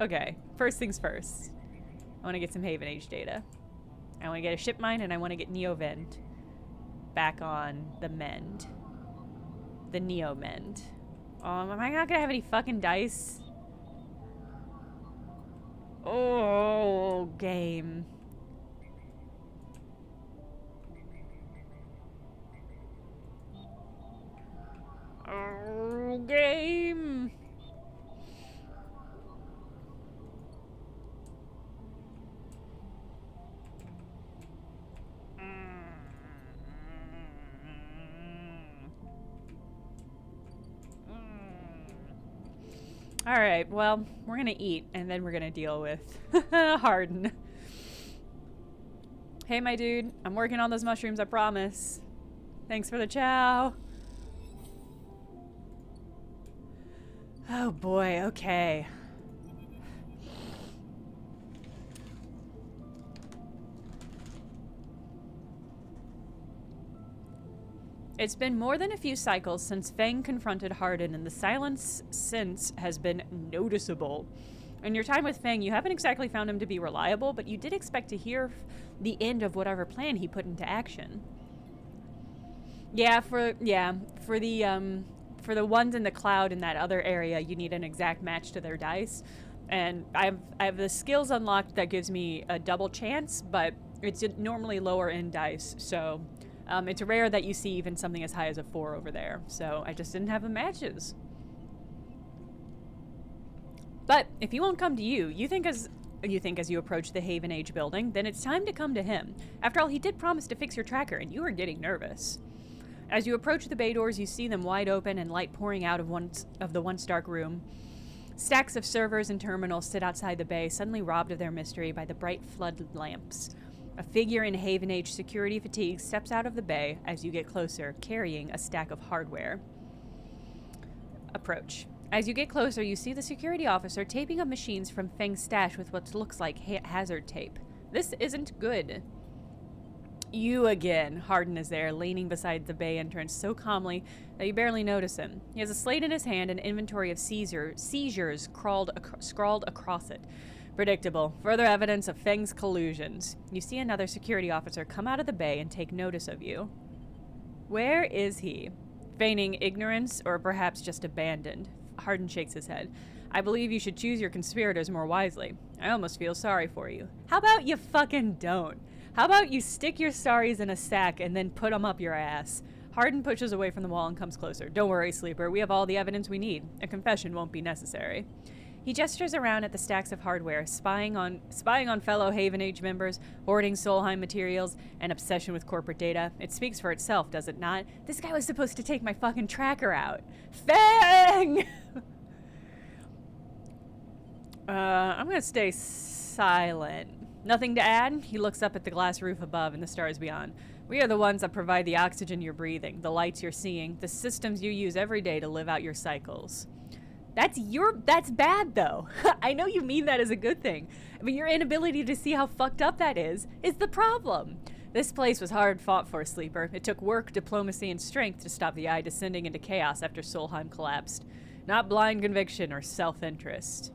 okay. First things first. I want to get some Haven Age data. I want to get a ship mine, and I want to get Neovend back on the mend. The Neo-mend. Am I not going to have any fucking dice? Oh, game. Oh, game. All right, well, we're gonna eat, and then we're gonna deal with Harden. Hey, my dude, I'm working on those mushrooms, I promise. Thanks for the chow. Oh boy, okay. It's been more than a few cycles since Feng confronted Hardin, and the silence since has been noticeable. In your time with Feng, you haven't exactly found him to be reliable, but you did expect to hear the end of whatever plan he put into action. For the ones in the cloud in that other area, you need an exact match to their dice. And I have the skills unlocked that gives me a double chance, but it's normally lower end dice, so it's rare that you see even something as high as a 4 over there. So I just didn't have the matches. But if he won't come to you, you think as you approach the Haven Age building, then it's time to come to him. After all, he did promise to fix your tracker, and you are getting nervous. As you approach the bay doors, you see them wide open and light pouring out of the once dark room. Stacks of servers and terminals sit outside the bay, suddenly robbed of their mystery by the bright flood lamps. A figure in Haven Age security fatigue steps out of the bay as you get closer, carrying a stack of hardware. Approach. As you get closer, you see the security officer taping up machines from Feng's stash with what looks like hazard tape. This isn't good. You again. Hardin is there, leaning beside the bay entrance so calmly that you barely notice him. He has a slate in his hand and inventory of seizures scrawled across it. Predictable. Further evidence of Feng's collusions. You see another security officer come out of the bay and take notice of you. Where is he? Feigning ignorance or perhaps just abandoned. Hardin shakes his head. I believe you should choose your conspirators more wisely. I almost feel sorry for you. How about you fucking don't? How about you stick your sorries in a sack and then put them up your ass? Hardin pushes away from the wall and comes closer. Don't worry, Sleeper. We have all the evidence we need. A confession won't be necessary. He gestures around at the stacks of hardware, spying on fellow Haven Age members, hoarding Solheim materials, and obsession with corporate data. It speaks for itself, does it not? This guy was supposed to take my fucking tracker out. Feng! I'm gonna stay silent. Nothing to add? He looks up at the glass roof above and the stars beyond. We are the ones that provide the oxygen you're breathing, the lights you're seeing, the systems you use every day to live out your cycles. That's bad, though. I know you mean that as a good thing, but your inability to see how fucked up that is the problem. This place was hard fought for, Sleeper. It took work, diplomacy, and strength to stop the Eye descending into chaos after Solheim collapsed. Not blind conviction or self-interest.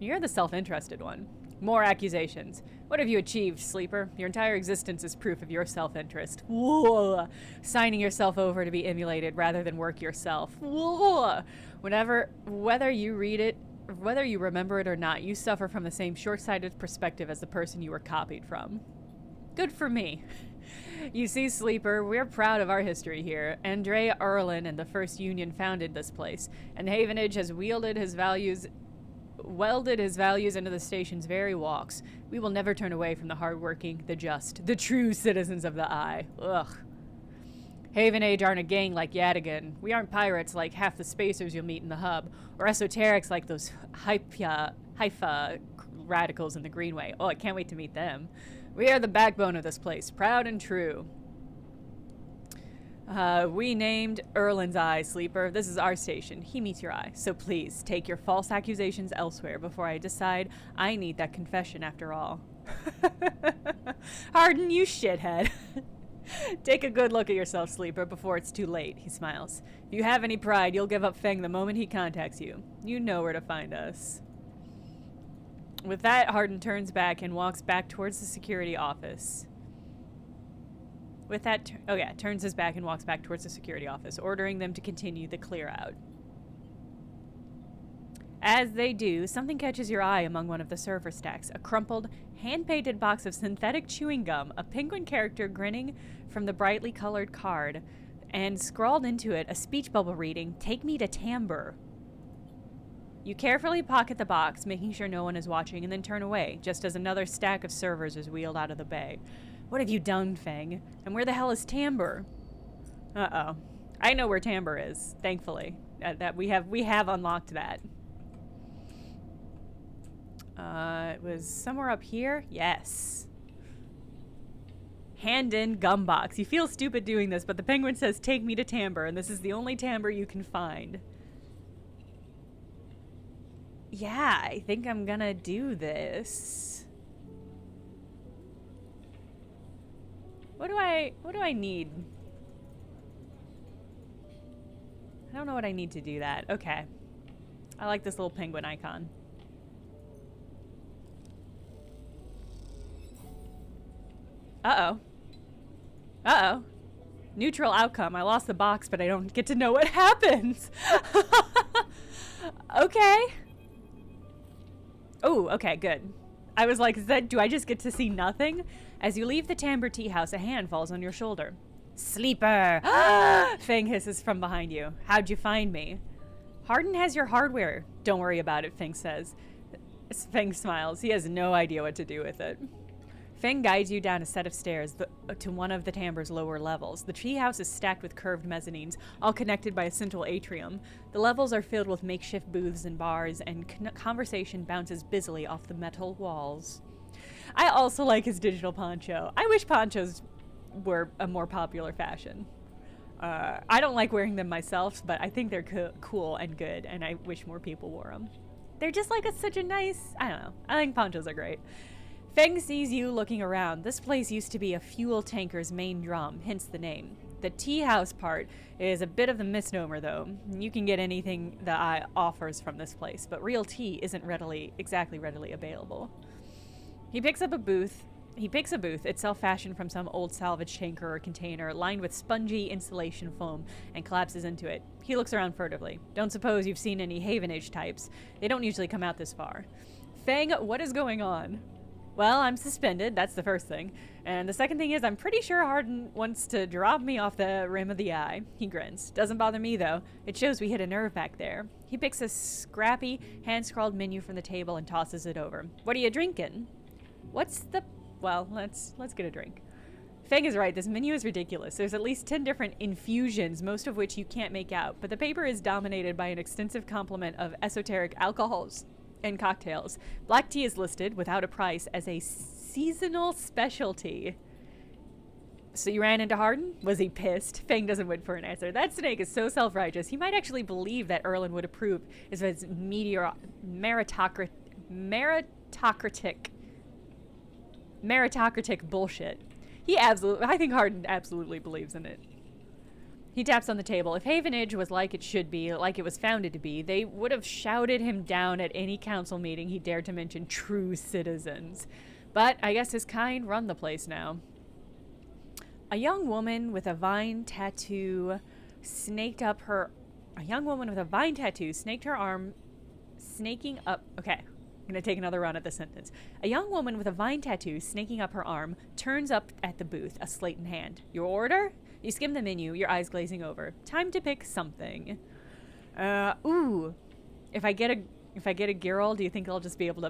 You're the self-interested one. More accusations. What have you achieved, Sleeper? Your entire existence is proof of your self-interest. Whoa. Signing yourself over to be emulated rather than work yourself. Whoa. Whether you read it, whether you remember it or not, you suffer from the same short-sighted perspective as the person you were copied from. Good for me. You see, Sleeper, we're proud of our history here. Andre Erlin and the First Union founded this place, and Havenage has welded his values into the station's very walks. We will never turn away from the hardworking, the just, the true citizens of the Eye. Ugh. Haven Age aren't a gang like Yadigan. We aren't pirates like half the spacers you'll meet in the hub, or esoterics like those Haifa radicals in the Greenway. Oh, I can't wait to meet them. We are the backbone of this place, proud and true. We named Erlin's Eye, Sleeper. This is our station. He meets your eye. So please, take your false accusations elsewhere before I decide I need that confession after all. Hardin, you shithead. Take a good look at yourself, Sleeper, before it's too late, he smiles. If you have any pride, you'll give up Feng the moment he contacts you. You know where to find us. With that, Hardin turns back and walks back towards the security office. Turns his back and walks back towards the security office, ordering them to continue the clear out. As they do, something catches your eye among one of the server stacks. A crumpled, hand-painted box of synthetic chewing gum, a penguin character grinning from the brightly colored card, and scrawled into it a speech bubble reading, "Take me to Timbre." You carefully pocket the box, making sure no one is watching, and then turn away, just as another stack of servers is wheeled out of the bay. What have you done, Feng? And where the hell is Timbre? Uh-oh. I know where Timbre is, thankfully. That we have unlocked that. It was somewhere up here? Yes. Hand in gum box. You feel stupid doing this, but the penguin says, "Take me to Timbre," and this is the only Timbre you can find. Yeah, I think I'm gonna do this. What do I need? I don't know what I need to do that. Okay. I like this little penguin icon. Uh-oh. Uh-oh. Neutral outcome. I lost the box, but I don't get to know what happens. Okay. Oh, okay, good. I was like, do I just get to see nothing? As you leave the Timbre tea house, a hand falls on your shoulder. Sleeper! Fang hisses from behind you. How'd you find me? Hardin has your hardware. Don't worry about it, Fang says. Fang smiles. He has no idea what to do with it. Fang guides you down a set of stairs to one of the Timbre's lower levels. The treehouse is stacked with curved mezzanines, all connected by a central atrium. The levels are filled with makeshift booths and bars, and conversation bounces busily off the metal walls. I also like his digital poncho. I wish ponchos were a more popular fashion. I don't like wearing them myself, but I think they're cool and good, and I wish more people wore them. They're just like such a nice, I don't know. I think ponchos are great. Feng sees you looking around. This place used to be a fuel tanker's main drum, hence the name. The tea house part is a bit of a misnomer, though. You can get anything the eye offers from this place, but real tea isn't exactly readily available. He picks a booth, itself fashioned from some old salvage tanker or container, lined with spongy insulation foam, and collapses into it. He looks around furtively. Don't suppose you've seen any Havenage types. They don't usually come out this far. Fang, what is going on? Well, I'm suspended, that's the first thing. And the second thing is, I'm pretty sure Hardin wants to drop me off the rim of the eye. He grins. Doesn't bother me, though. It shows we hit a nerve back there. He picks a scrappy, hand-scrawled menu from the table and tosses it over. What are you drinking? Well, let's get a drink. Fang is right, this menu is ridiculous. There's at least 10 different infusions, most of which you can't make out, but the paper is dominated by an extensive complement of esoteric alcohols and cocktails. Black tea is listed, without a price, as a seasonal specialty. So you ran into Hardin? Was he pissed? Fang doesn't wait for an answer. That snake is so self-righteous, he might actually believe that Erlen would approve of his meritocratic bullshit. I think Hardin absolutely believes in it. He taps on the table. If Havenage was like it should be, like it was founded to be, they would have shouted him down at any council meeting he dared to mention true citizens. But I guess his kind run the place now. A young woman with a vine tattoo snaked her arm, snaking up. Okay, I'm gonna take another run at the sentence. A young woman with a vine tattoo snaking up her arm turns up at the booth, a slate in hand. Your order? You skim the menu, your eyes glazing over. Time to pick something. If I get a girl, do you think I'll just be able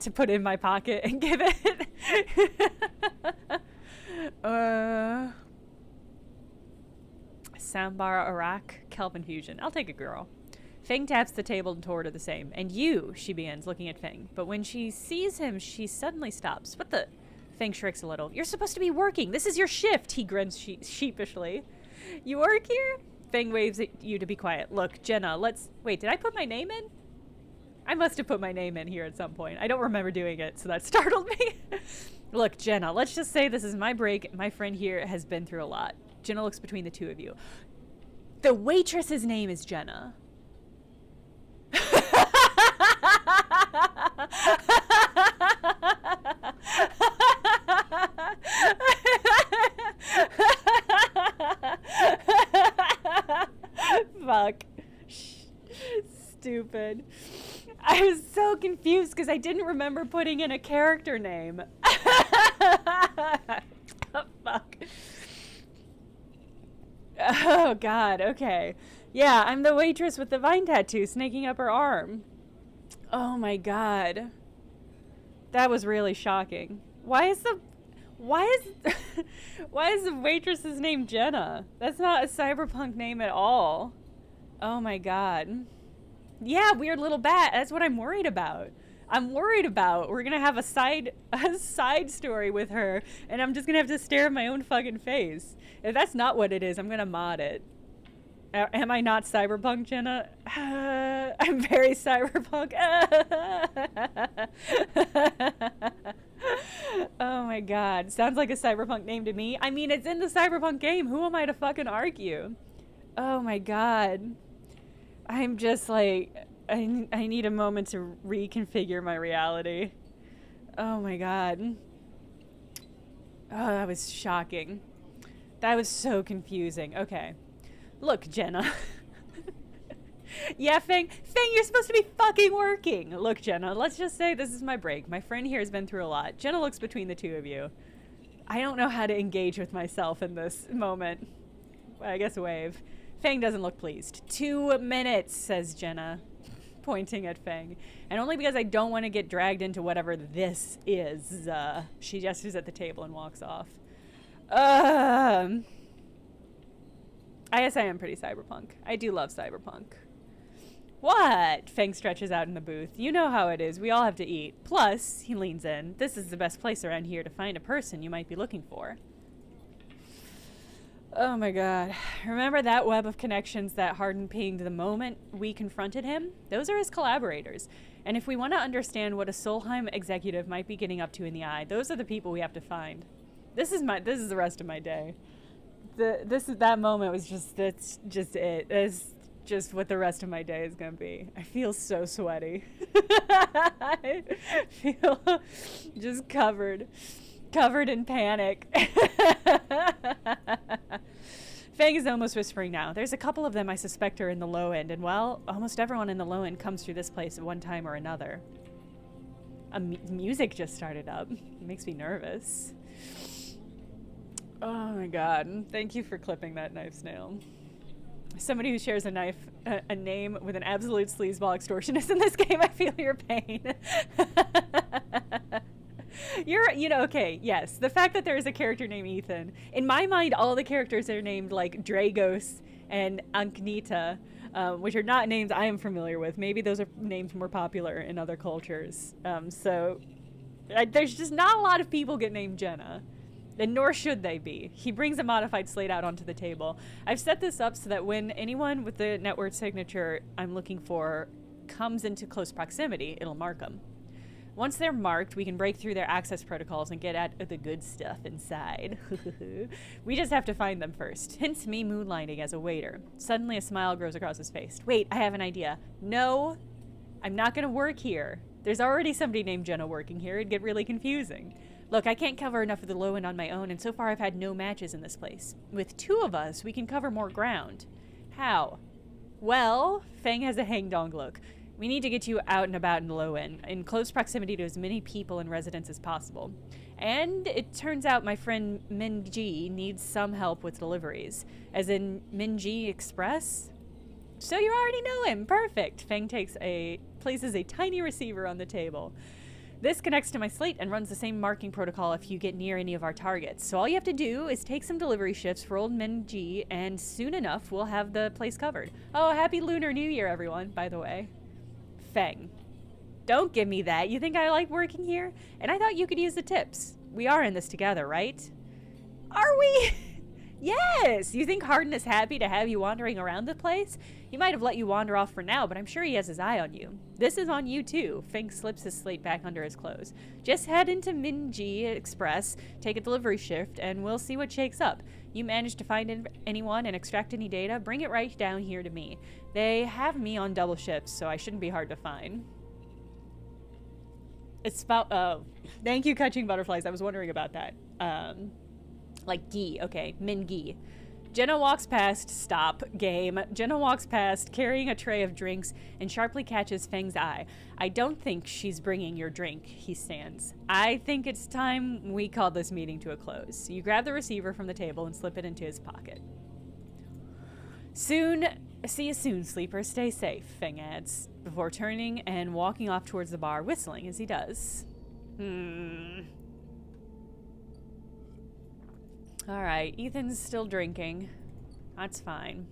to put it in my pocket and give it? Sambar Arak, kelp infusion. I'll take a girl. Fang taps the table toward her the same. And you, she begins, looking at Fang. But when she sees him, she suddenly stops. What the? Fang shrieks a little. You're supposed to be working. This is your shift, he grins sheepishly. You work here? Fang waves at you to be quiet. Look, Jenna, wait, did I put my name in? I must have put my name in here at some point. I don't remember doing it, so that startled me. Look, Jenna, let's just say this is my break. My friend here has been through a lot. Jenna looks between the two of you. The waitress's name is Jenna. Fuck. Stupid. I was so confused because I didn't remember putting in a character name. Oh, fuck. Oh, God. Okay. Yeah, I'm the waitress with the vine tattoo snaking up her arm. Oh, my God. That was really shocking. Why is the waitress's name Jenna? That's not a cyberpunk name at all. Oh my god. Yeah, weird little bat. That's what I'm worried about. We're gonna have a side story with her, and I'm just gonna have to stare at my own fucking face. If that's not what it is, I'm gonna mod it. Am I not cyberpunk, Jenna? I'm very cyberpunk. Oh my god. Sounds like a cyberpunk name to me. I mean, it's in the cyberpunk game. Who am I to fucking argue? Oh my god. I'm just like, I need a moment to reconfigure my reality. Oh my god. Oh, that was shocking. That was so confusing. Okay. Look, Jenna. Yeah, Fang, you're supposed to be fucking working. Look, Jenna, let's just say this is my break. My friend here has been through a lot. Jenna looks between the two of you. I don't know how to engage with myself in this moment. I guess wave. Fang doesn't look pleased. 2 minutes, says Jenna, pointing at Fang. And only because I don't want to get dragged into whatever this is. She gestures at the table and walks off. I guess I am pretty cyberpunk. I do love cyberpunk. What? Fang stretches out in the booth. You know how it is. We all have to eat. Plus, he leans in, this is the best place around here to find a person you might be looking for. Oh my god. Remember that web of connections that Hardin pinged the moment we confronted him? Those are his collaborators. And if we want to understand what a Solheim executive might be getting up to in the eye, those are the people we have to find. This is the rest of my day. That moment was just, that's just it. It's just what the rest of my day is gonna be. I feel so sweaty. I feel just covered in panic. Fang is almost whispering now. There's a couple of them I suspect are in the low end, and well, almost everyone in the low end comes through this place at one time or another. Music just started up. It makes me nervous. Oh my god. Thank you for clipping that knife's nail. Somebody who shares a name with an absolute sleazeball extortionist in this game, I feel your pain. Okay, yes. The fact that there is a character named Ethan. In my mind, all the characters are named like Dragos and Anknita, which are not names I am familiar with. Maybe those are names more popular in other cultures. There's just not a lot of people get named Jenna. And nor should they be. He brings a modified slate out onto the table. I've set this up so that when anyone with the network signature I'm looking for comes into close proximity, it'll mark them. Once they're marked, we can break through their access protocols and get at the good stuff inside. We just have to find them first. Hence me moonlighting as a waiter. Suddenly a smile grows across his face. Wait, I have an idea. No, I'm not going to work here. There's already somebody named Jenna working here. It'd get really confusing. Look, I can't cover enough of the low end on my own, and so far I've had no matches in this place. With 2 of us, we can cover more ground. How? Well, Fang has a hang-dong look. We need to get you out and about in the low end, in close proximity to as many people and residents as possible. And it turns out my friend Minji needs some help with deliveries. As in Minji Express? So you already know him. Perfect. Fang places a tiny receiver on the table. This connects to my slate and runs the same marking protocol if you get near any of our targets. So all you have to do is take some delivery shifts for old Minji, and soon enough we'll have the place covered. Oh, happy Lunar New Year, everyone, by the way. Fang. Don't give me that. You think I like working here? And I thought you could use the tips. We are in this together, right? Are we? Yes! You think Hardin is happy to have you wandering around the place? He might have let you wander off for now, but I'm sure he has his eye on you. This is on you, too. Fang slips his slate back under his clothes. Just head into Minji Express, take a delivery shift, and we'll see what shakes up. You manage to find anyone and extract any data, bring it right down here to me. They have me on double shifts, so I shouldn't be hard to find. It's about, thank you, Catching Butterflies. I was wondering about that. Like Gi, okay, Min Gi. Jenna walks past, stop, game. Jenna walks past, carrying a tray of drinks, and sharply catches Fang's eye. I don't think she's bringing your drink, he stands. I think it's time we called this meeting to a close. You grab the receiver from the table and slip it into his pocket. See you soon, sleeper. Stay safe, Fang adds, before turning and walking off towards the bar, whistling as he does. Alright, Ethan's still drinking. That's fine.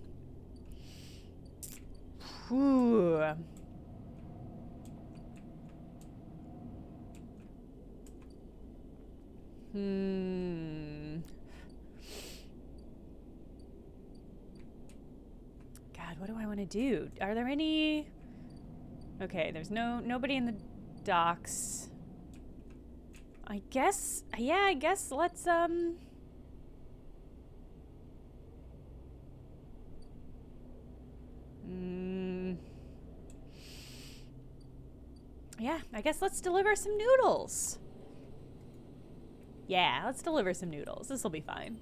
Whew. God, what do I want to do? Are there any Okay, there's nobody in the docks. I guess, yeah, I guess let's, yeah, I guess let's deliver some noodles. Yeah, let's deliver some noodles. This'll be fine.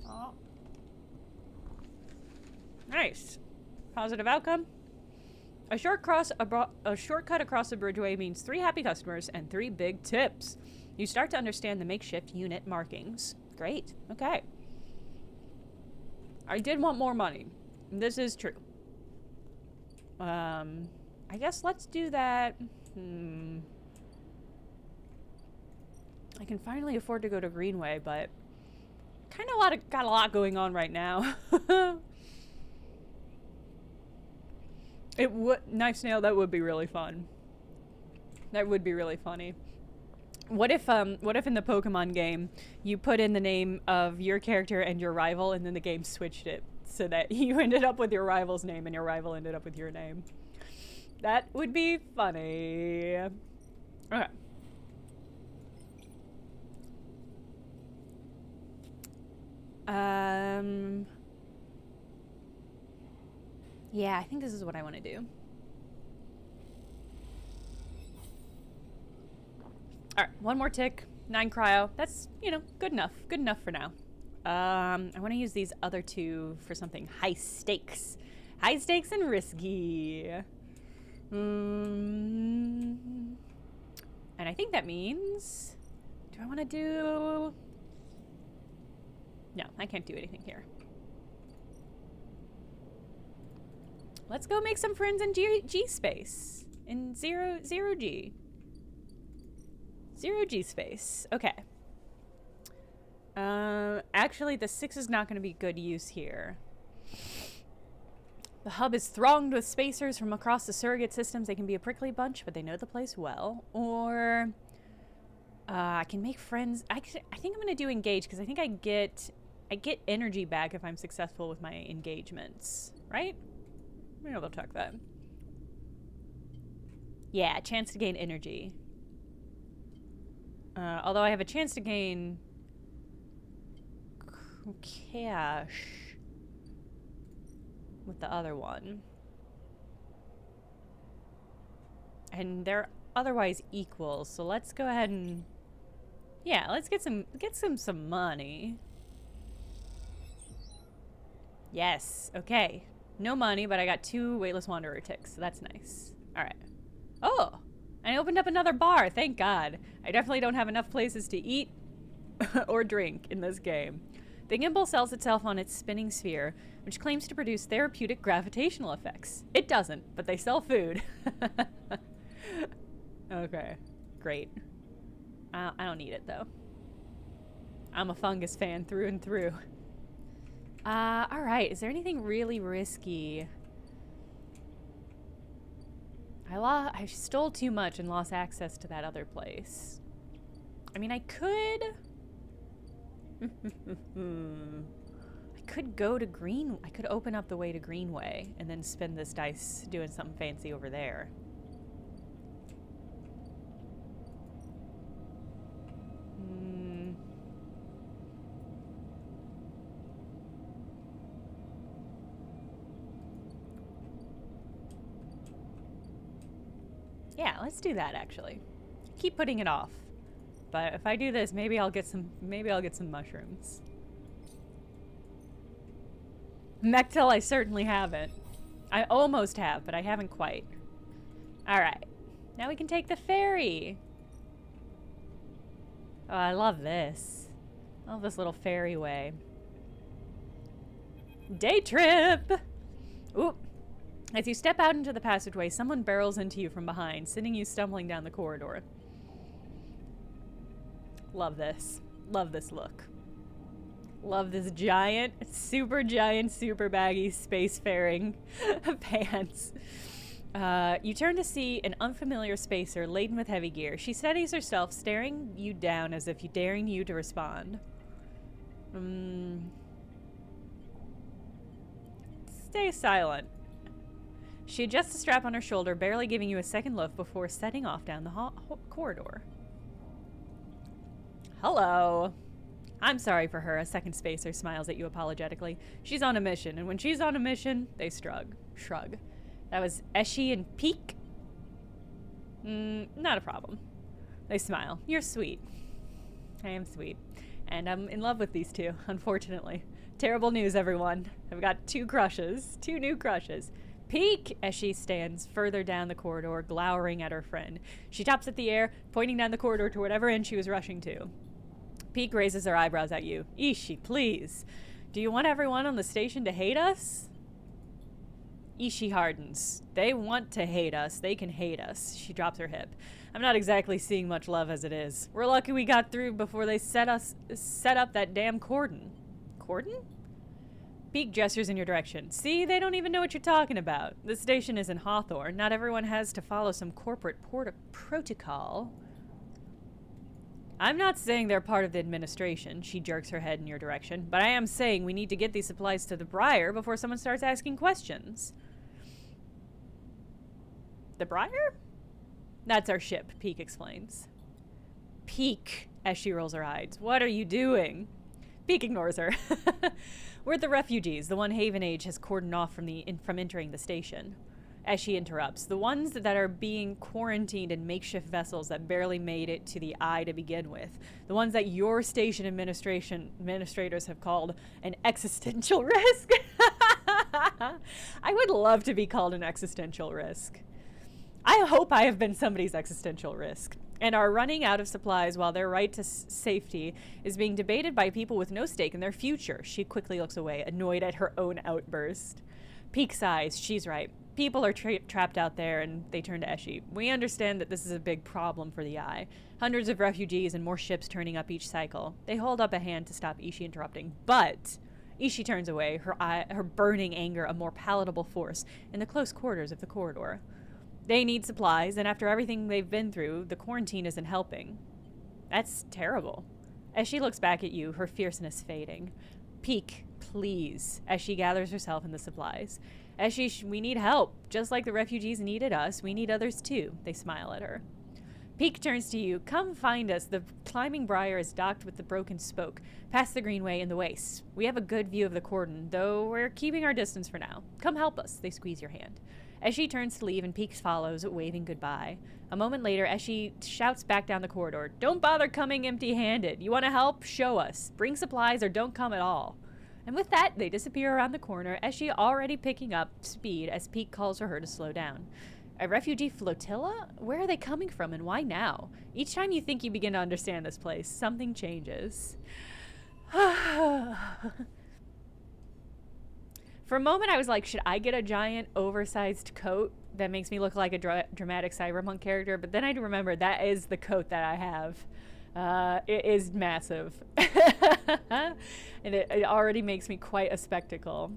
Oh. Nice. Positive outcome. A shortcut across the bridgeway means 3 happy customers and 3 big tips. You start to understand the makeshift unit markings. Great. Okay. I did want more money. This is true. I guess let's do that. I can finally afford to go to Greenway, but kind of got a lot going on right now. It would knife snail. That would be really fun. That would be really funny. What if in the Pokemon game you put in the name of your character and your rival, and then the game switched it so that you ended up with your rival's name and your rival ended up with your name? That would be funny. Okay. Yeah, I think this is what I want to do. Alright, 1 more tick, 9 cryo. That's, you know, good enough. Good enough for now. I want to use these other 2 for something high stakes. High stakes and risky. And I think that means... Do I want to do... No, I can't do anything here. Let's go make some friends in G space. In zero G. 0G space. Okay. Actually, the 6 is not going to be good use here. The hub is thronged with spacers from across the surrogate systems. They can be a prickly bunch, but they know the place well. Or I can make friends. I think I'm going to do engage because I think I get energy back if I'm successful with my engagements, right? Maybe I'll check that. Yeah, chance to gain energy. Although I have a chance to gain cash with the other one. And they're otherwise equal, so let's go ahead and... Yeah, let's get some money. Yes, okay. No money, but I got 2 Weightless Wanderer ticks, so that's nice. Alright. Oh! I opened up another bar, thank God. I definitely don't have enough places to eat or drink in this game. The gimbal sells itself on its spinning sphere, which claims to produce therapeutic gravitational effects. It doesn't, but they sell food. Okay, great. I don't need it, though. I'm a fungus fan through and through. Alright, is there anything really risky? I stole too much and lost access to that other place. I mean, I could... I could go to I could open up the way to Greenway and then spend this dice doing something fancy over there. Yeah, let's do that actually. Keep putting it off. But if I do this, maybe I'll get some mushrooms. Mechtel, I certainly haven't. I almost have, but I haven't quite. Alright. Now we can take the ferry. Oh, I love this. I love this little ferryway. Day trip! Oop. As you step out into the passageway, someone barrels into you from behind, sending you stumbling down the corridor. Love this. Love this look. Love this giant, super baggy spacefaring pants. You turn to see an unfamiliar spacer laden with heavy gear. She steadies herself, staring you down as if daring you to respond. Stay silent. She adjusts the strap on her shoulder, barely giving you a second look before setting off down the corridor. Hello. I'm sorry for her, a second spacer smiles at you apologetically. She's on a mission, and when she's on a mission, they shrug. That was Eshi and Peek? Not a problem. They smile. You're sweet. I am sweet. And I'm in love with these two, unfortunately. Terrible news, everyone. I've got two new crushes. Peek! As she stands further down the corridor, glowering at her friend. She tops at the air, pointing down the corridor to whatever end she was rushing to. Peek raises her eyebrows at you. Ishi, please. Do you want everyone on the station to hate us? Ishi hardens. They want to hate us. They can hate us. She drops her hip. I'm not exactly seeing much love as it is. We're lucky we got through before they set up that damn cordon. Cordon? Peek gestures in your direction. See, they don't even know what you're talking about. The station is in Hawthorne. Not everyone has to follow some corporate protocol. I'm not saying they're part of the administration. She jerks her head in your direction. But I am saying we need to get these supplies to the Briar before someone starts asking questions. The Briar? That's our ship, Peek explains. Peek, as she rolls her eyes. What are you doing? Peek ignores her. We're the refugees, the one Haven Age has cordoned off from entering the station. As she interrupts, the ones that are being quarantined in makeshift vessels that barely made it to the eye to begin with. The ones that your station administrators have called an existential risk. I would love to be called an existential risk. I hope I have been somebody's existential risk. And our running out of supplies while their right to safety is being debated by people with no stake in their future. She quickly looks away, annoyed at her own outburst. Peek sighs. She's right. People are trapped out there, and they turn to Eshi. We understand that this is a big problem for the Eye. Hundreds of refugees and more ships turning up each cycle. They hold up a hand to stop Ishi interrupting. But Ishi turns away, her burning anger a more palatable force in the close quarters of the corridor. They need supplies, and after everything they've been through, the quarantine isn't helping. That's terrible. As she looks back at you, her fierceness fading. Peek, please, as she gathers herself in the supplies. We need help. Just like the refugees needed us, we need others too. They smile at her. Peek turns to you. Come find us. The climbing briar is docked with the broken spoke, past the greenway in the waste. We have a good view of the cordon, though we're keeping our distance for now. Come help us. They squeeze your hand. As she turns to leave and Peek follows, waving goodbye. A moment later, as she shouts back down the corridor, don't bother coming empty-handed. You want to help? Show us. Bring supplies or don't come at all. And with that, they disappear around the corner, as she already picking up speed as Peek calls for her to slow down. A refugee flotilla? Where are they coming from and why now? Each time you think you begin to understand this place, something changes. For a moment, I was like, should I get a giant, oversized coat that makes me look like a dramatic cyberpunk character? But then I remember that is the coat that I have. It is massive. And it already makes me quite a spectacle.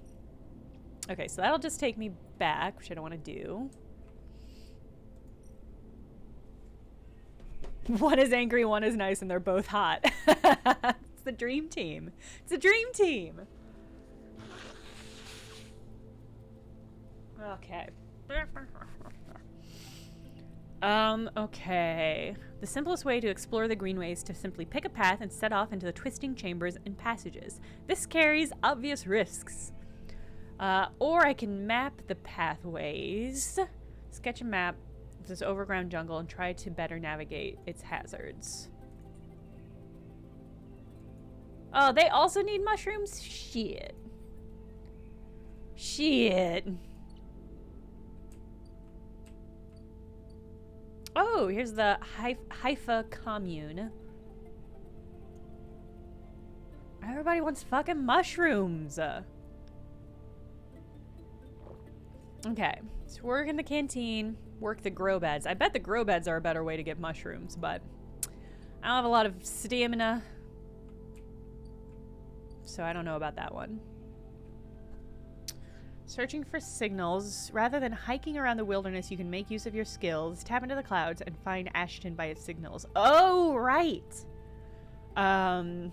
Okay, so that'll just take me back, which I don't want to do. One is angry, one is nice, and they're both hot. It's the dream team. It's a dream team. Okay. Okay. The simplest way to explore the greenway is to simply pick a path and set off into the twisting chambers and passages. This carries obvious risks. Or I can map the pathways, sketch a map of this overground jungle, and try to better navigate its hazards. Oh, they also need mushrooms? Shit. Shit. Oh, here's the Haifa commune. Everybody wants fucking mushrooms. Okay, so work in the canteen, work the grow beds. I bet the grow beds are a better way to get mushrooms, but I don't have a lot of stamina, so I don't know about that one. Searching for signals. Rather than hiking around the wilderness, you can make use of your skills, tap into the clouds, and find Ashton by its signals. Oh, right! I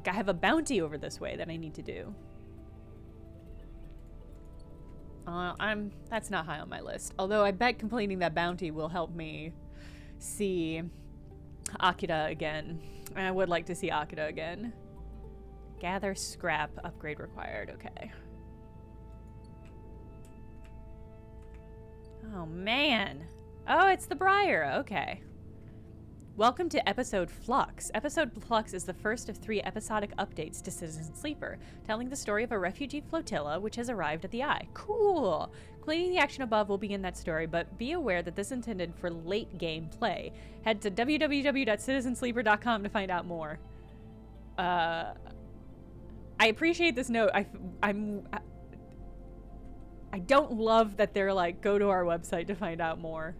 have a bounty over this way that I need to do. That's not high on my list. Although I bet completing that bounty will help me see Akira again. I would like to see Akira again. Gather scrap, upgrade required. Okay. Oh, man. Oh, it's the Briar. Okay. Welcome to Episode Flux. Episode Flux is the first of 3 episodic updates to Citizen Sleeper, telling the story of a refugee flotilla which has arrived at the Eye. Cool! Completing the action above will begin that story, but be aware that this is intended for late game play. Head to www.citizensleeper.com to find out more. I appreciate this note. I don't love that they're like, go to our website to find out more.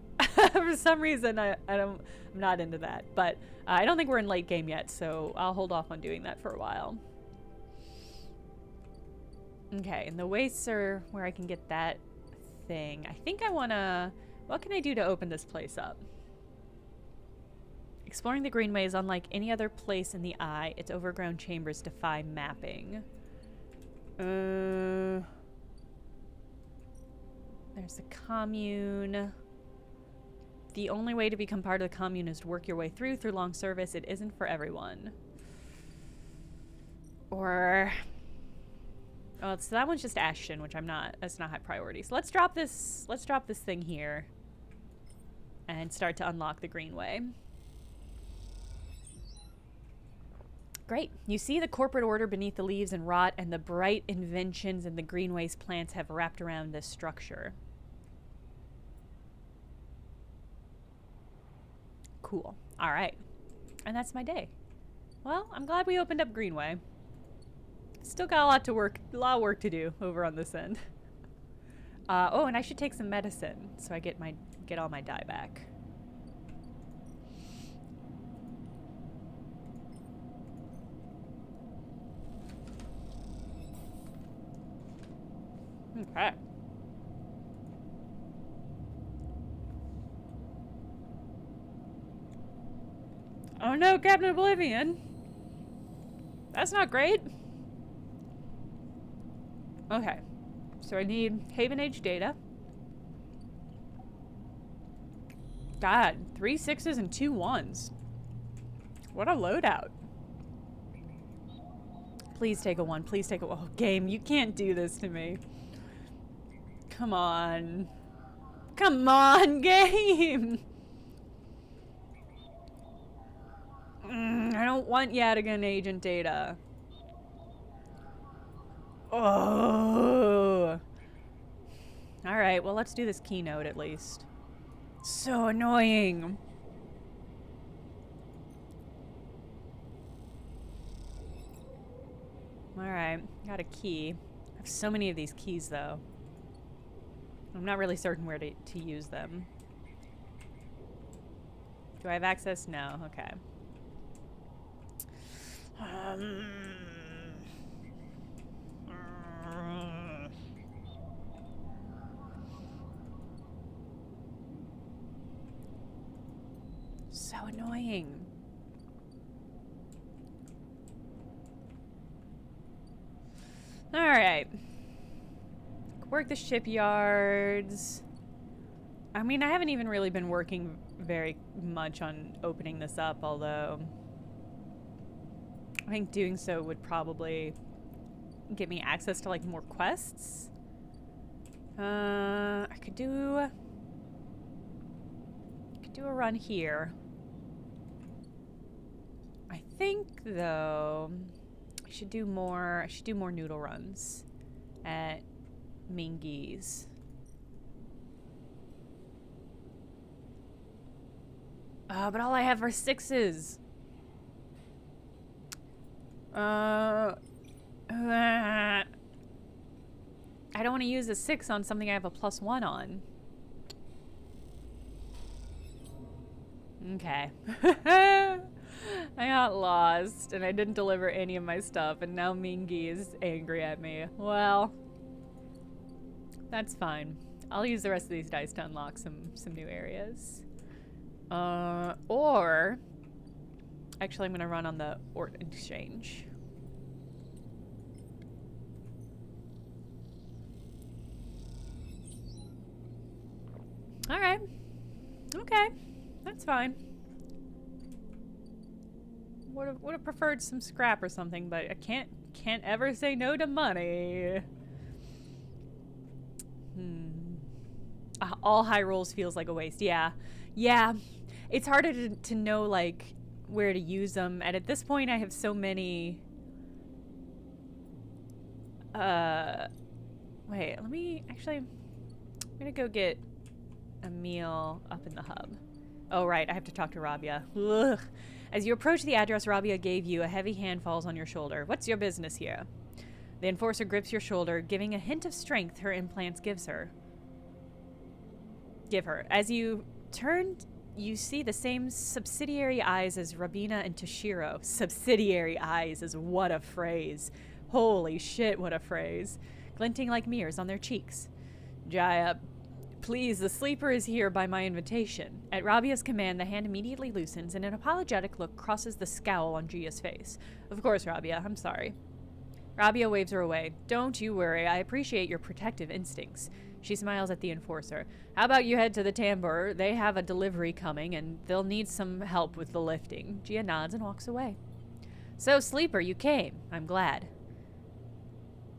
For some reason, I'm not into that. But I don't think we're in late game yet, so I'll hold off on doing that for a while. Okay, and the wastes are where I can get that thing. I think I want to... What can I do to open this place up? Exploring the Greenway is unlike any other place in the Eye. Its overground chambers defy mapping. There's the commune. The only way to become part of the commune is to work your way through long service. It isn't for everyone. Or... Oh, so that one's just Ashton, which I'm not... That's not high priority. So let's drop this thing here. And start to unlock the Greenway. Great. You see the corporate order beneath the leaves and rot, and the bright inventions in the Greenway's plants have wrapped around this structure. Cool. All right. And that's my day. Well, I'm glad we opened up Greenway. Still got a lot of work to do over on this end. Oh, and I should take some medicine so I get all my dye back. Okay. Oh no, Captain Oblivion. That's not great. Okay. So I need Haven Age data. God, 3 6s and 2 1s. What a loadout. Please take a 1. Please take a 1. Oh, game, you can't do this to me. Come on. Come on, game. I don't want Yadigan agent data. Oh. Alright, well, let's do this keynote at least. So annoying. Alright, got a key. I have so many of these keys, though. I'm not really certain where to use them. Do I have access? No. Okay. So annoying. All right. Work the shipyards. I mean, I haven't even really been working very much on opening this up, although I think doing so would probably get me access to like more quests. I could do a run here. I think though I should do more noodle runs at Mingy's. But all I have are 6s. I don't want to use a 6 on something I have a +1 on. Okay. I got lost and I didn't deliver any of my stuff and now Mingy is angry at me. Well, that's fine. I'll use the rest of these dice to unlock some new areas. Or actually I'm gonna run on the Ort Exchange. fine. Would have preferred some scrap or something, but I can't ever say no to money. All high rolls feels like a waste. Yeah. It's harder to know like where to use them, and at this point I have so many. Wait, I'm gonna go get a meal up in the hub. Oh right, I have to talk to Rabia. Ugh. As you approach the address Rabia gave you, a heavy hand falls on your shoulder. What's your business here? The enforcer grips your shoulder, giving a hint of strength her implants give her. As you turn, you see the same subsidiary eyes as Rabina and Toshiro. Subsidiary eyes is what a phrase. Holy shit, what a phrase. Glinting like mirrors on their cheeks. Jaya, please, the sleeper is here by my invitation. At Rabia's command, the hand immediately loosens, and an apologetic look crosses the scowl on Gia's face. Of course, Rabia, I'm sorry. Rabia waves her away. Don't you worry, I appreciate your protective instincts. She smiles at the enforcer. How about you head to the tambour? They have a delivery coming, and they'll need some help with the lifting. Gia nods and walks away. So, sleeper, you came. I'm glad.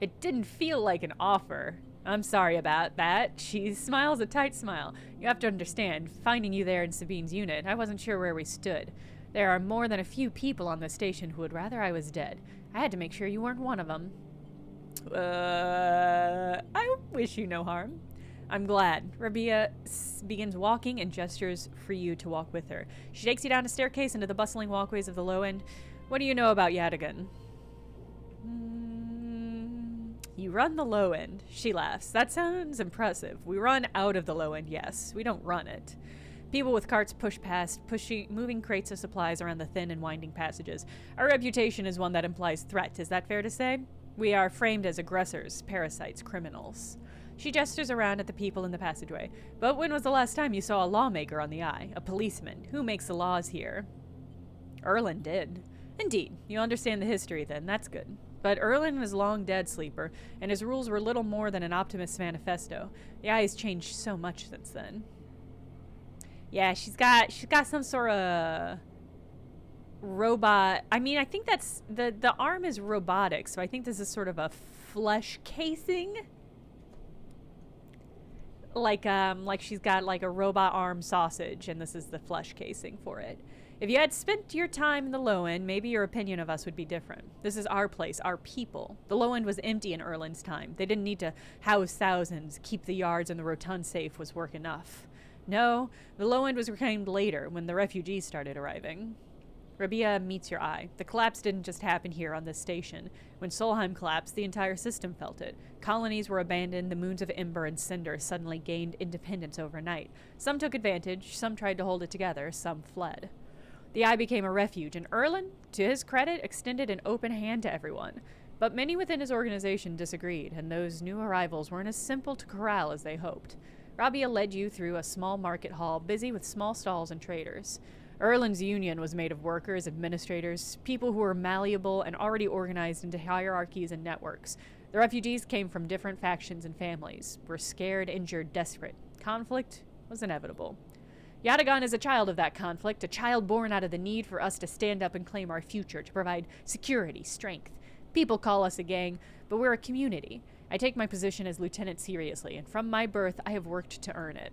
It didn't feel like an offer. I'm sorry about that. She smiles a tight smile. You have to understand, finding you there in Sabine's unit, I wasn't sure where we stood. There are more than a few people on the station who would rather I was dead. I had to make sure you weren't one of them. I wish you no harm. I'm glad. Rabia begins walking and gestures for you to walk with her. She takes you down a staircase into the bustling walkways of the low end. What do you know about Yadigan? You run the low end. She laughs. That sounds impressive. We run out of the low end, yes. We don't run it. People with carts push past, moving crates of supplies around the thin and winding passages. Our reputation is one that implies threat. Is that fair to say? We are framed as aggressors, parasites, criminals. She gestures around at the people in the passageway. But when was the last time you saw a lawmaker on the eye? A policeman? Who makes the laws here? Erland did. Indeed. You understand the history then. That's good. But Erland is long dead, sleeper, and his rules were little more than an optimist's manifesto. The eye has changed so much since then. Yeah, she's got some sort of robot. I mean, I think that's the arm is robotic, so I think this is sort of a flesh casing. Like she's got like a robot arm sausage, and this is the flesh casing for it. If you had spent your time in the low end, maybe your opinion of us would be different. This is our place, our people. The low end was empty in Erland's time. They didn't need to house thousands, keep the yards and the rotund safe was work enough. No, the low end was reclaimed later, when the refugees started arriving. Rabia meets your eye. The collapse didn't just happen here on this station. When Solheim collapsed, the entire system felt it. Colonies were abandoned, the moons of Ember and Cinder suddenly gained independence overnight. Some took advantage, some tried to hold it together, some fled. The Eye became a refuge, and Erland, to his credit, extended an open hand to everyone. But many within his organization disagreed, and those new arrivals weren't as simple to corral as they hoped. Rabia led you through a small market hall, busy with small stalls and traders. Erland's union was made of workers, administrators, people who were malleable and already organized into hierarchies and networks. The refugees came from different factions and families, were scared, injured, desperate. Conflict was inevitable. Yadigan is a child of that conflict, a child born out of the need for us to stand up and claim our future, to provide security, strength. People call us a gang, but we're a community. I take my position as lieutenant seriously, and from my birth, I have worked to earn it.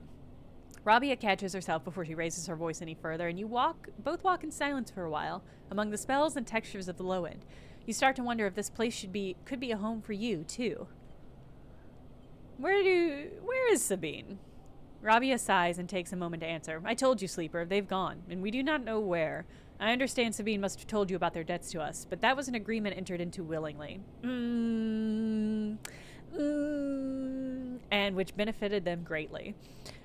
Rabia catches herself before she raises her voice any further, and you both walk in silence for a while, among the spells and textures of the low end. You start to wonder if this place could be a home for you, too. Where is Sabine? Rabia sighs and takes a moment to answer. I told you, sleeper, they've gone, and we do not know where. I understand Sabine must have told you about their debts to us, but that was an agreement entered into willingly. And which benefited them greatly.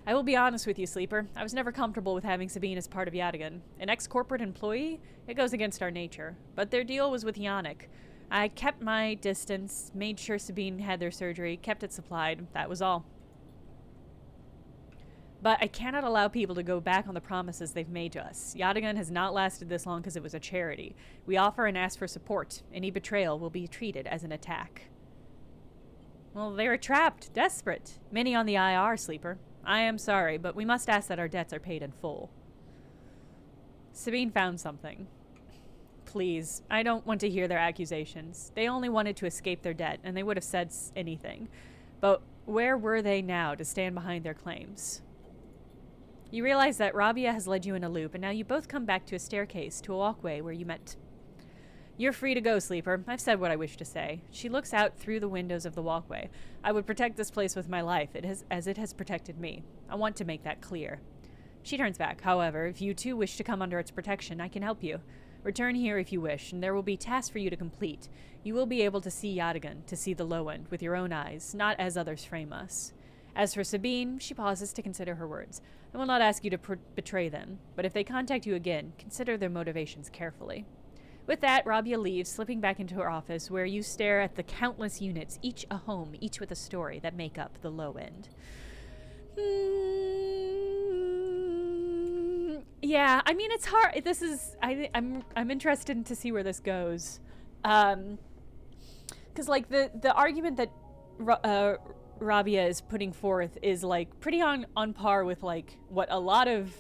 I will be honest with you, sleeper. I was never comfortable with having Sabine as part of Yadigan. An ex-corporate employee? It goes against our nature. But their deal was with Yannick. I kept my distance, made sure Sabine had their surgery, kept it supplied. That was all. But I cannot allow people to go back on the promises they've made to us. Yadigan has not lasted this long because it was a charity. We offer and ask for support. Any betrayal will be treated as an attack. Well, they are trapped, desperate. Many on the IR, sleeper. I am sorry, but we must ask that our debts are paid in full. Sabine found something. Please, I don't want to hear their accusations. They only wanted to escape their debt, and they would have said anything. But where were they now to stand behind their claims? You realize that Rabia has led you in a loop, and now you both come back to a staircase, to a walkway where you met. You're free to go, Sleeper. I've said what I wish to say. She looks out through the windows of the walkway. I would protect this place with my life, as it has protected me. I want to make that clear. She turns back. However, if you too wish to come under its protection, I can help you. Return here if you wish, and there will be tasks for you to complete. You will be able to see Yadigan, to see the low end, with your own eyes, not as others frame us. As for Sabine, she pauses to consider her words. I will not ask you to betray them, but if they contact you again, consider their motivations carefully. With that, Rabia leaves, slipping back into her office, where you stare at the countless units, each a home, each with a story, that make up the low end. Yeah, I mean, it's hard. This is... I'm interested to see where this goes. Because, like, the argument that Rabia is putting forth is, like, pretty on par with, like, what a lot of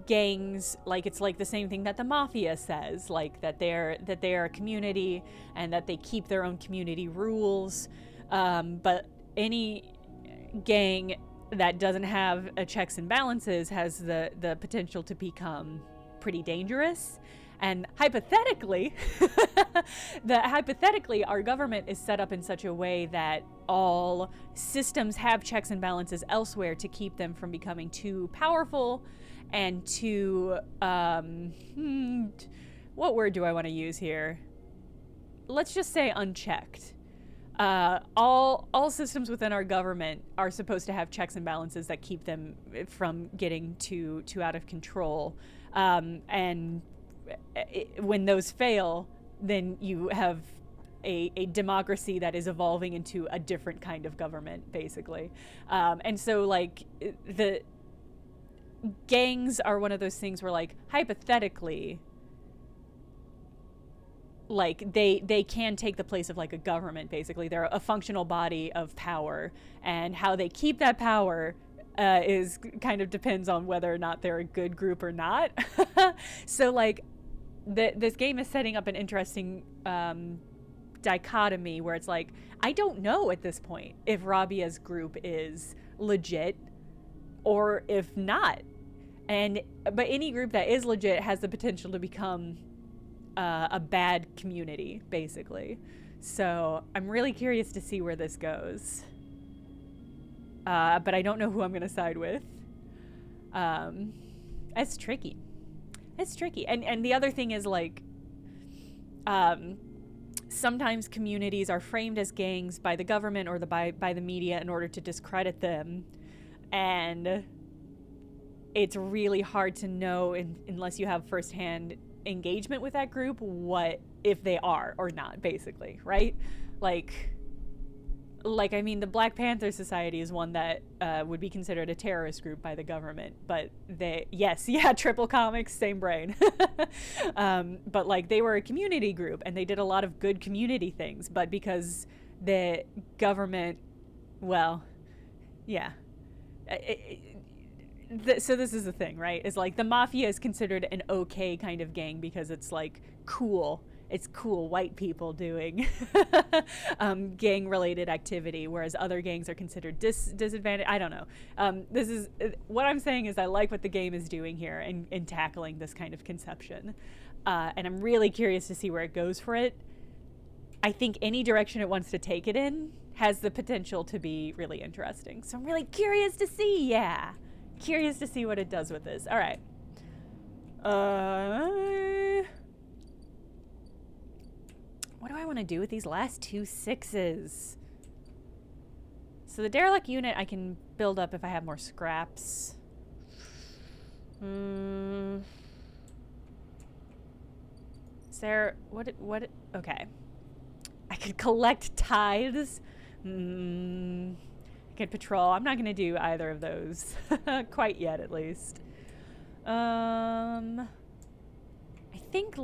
gangs, like, it's like the same thing that the mafia says, like, that they're a community and that they keep their own community rules. But any gang that doesn't have a checks and balances has the potential to become pretty dangerous. And hypothetically, our government is set up in such a way that all systems have checks and balances elsewhere to keep them from becoming too powerful and too, what word do I want to use here? Let's just say unchecked. All systems within our government are supposed to have checks and balances that keep them from getting too out of control. And when those fail, then you have a democracy that is evolving into a different kind of government, basically. And so, like, the gangs are one of those things where, like, hypothetically, like, they can take the place of, like, a government, basically. They're a functional body of power, and how they keep that power is kind of depends on whether or not they're a good group or not. So, like, this game is setting up an interesting dichotomy where it's like, I don't know at this point if Rabia's group is legit or if not. But any group that is legit has the potential to become a bad community, basically. So I'm really curious to see where this goes. But I don't know who I'm going to side with. It's tricky. It's tricky. And the other thing is, like, sometimes communities are framed as gangs by the government or by the media in order to discredit them. And it's really hard to know unless you have firsthand engagement with that group what if they are or not, basically, right? Like I mean, the Black Panther Society is one that would be considered a terrorist group by the government, but Triple Comics, same brain. But, like, they were a community group and they did a lot of good community things, but because the government, well, yeah. So this is the thing, right? Is, like, the mafia is considered an okay kind of gang because it's, like, cool. It's cool white people doing gang-related activity, whereas other gangs are considered disadvantaged. I don't know. This is what I'm saying is I like what the game is doing here in tackling this kind of conception, and I'm really curious to see where it goes for it. I think any direction it wants to take it in has the potential to be really interesting. So I'm really curious to see. Yeah, curious to see what it does with this. All right. What do I want to do with these last 2 6s? So the derelict unit I can build up if I have more scraps. Is there... What... Okay. I could collect tithes. I could patrol. I'm not going to do either of those. Quite yet, at least. I think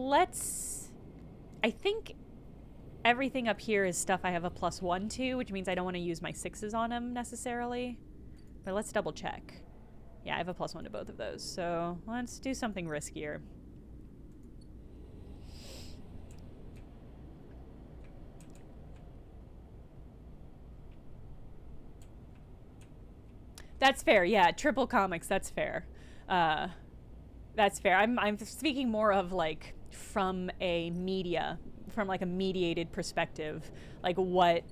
everything up here is stuff I have a +1 to, which means I don't want to use my 6s on them necessarily. But let's double check. Yeah, I have a +1 to both of those. So let's do something riskier. That's fair. Yeah, triple comics. That's fair. That's fair. I'm speaking more of like from a like a mediated perspective, like what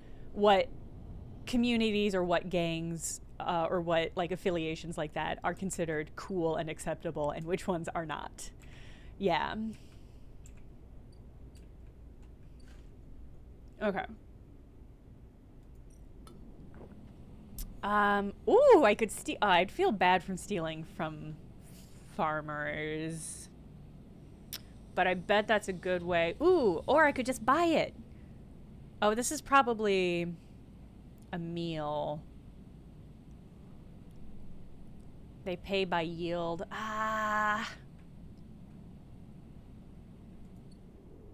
communities or what gangs or what like affiliations like that are considered cool and acceptable, and which ones are not. Yeah. Okay. Ooh, I could steal. I'd feel bad from stealing from farmers. But I bet that's a good way. Ooh, or I could just buy it. Oh, this is probably a meal. They pay by yield. Ah.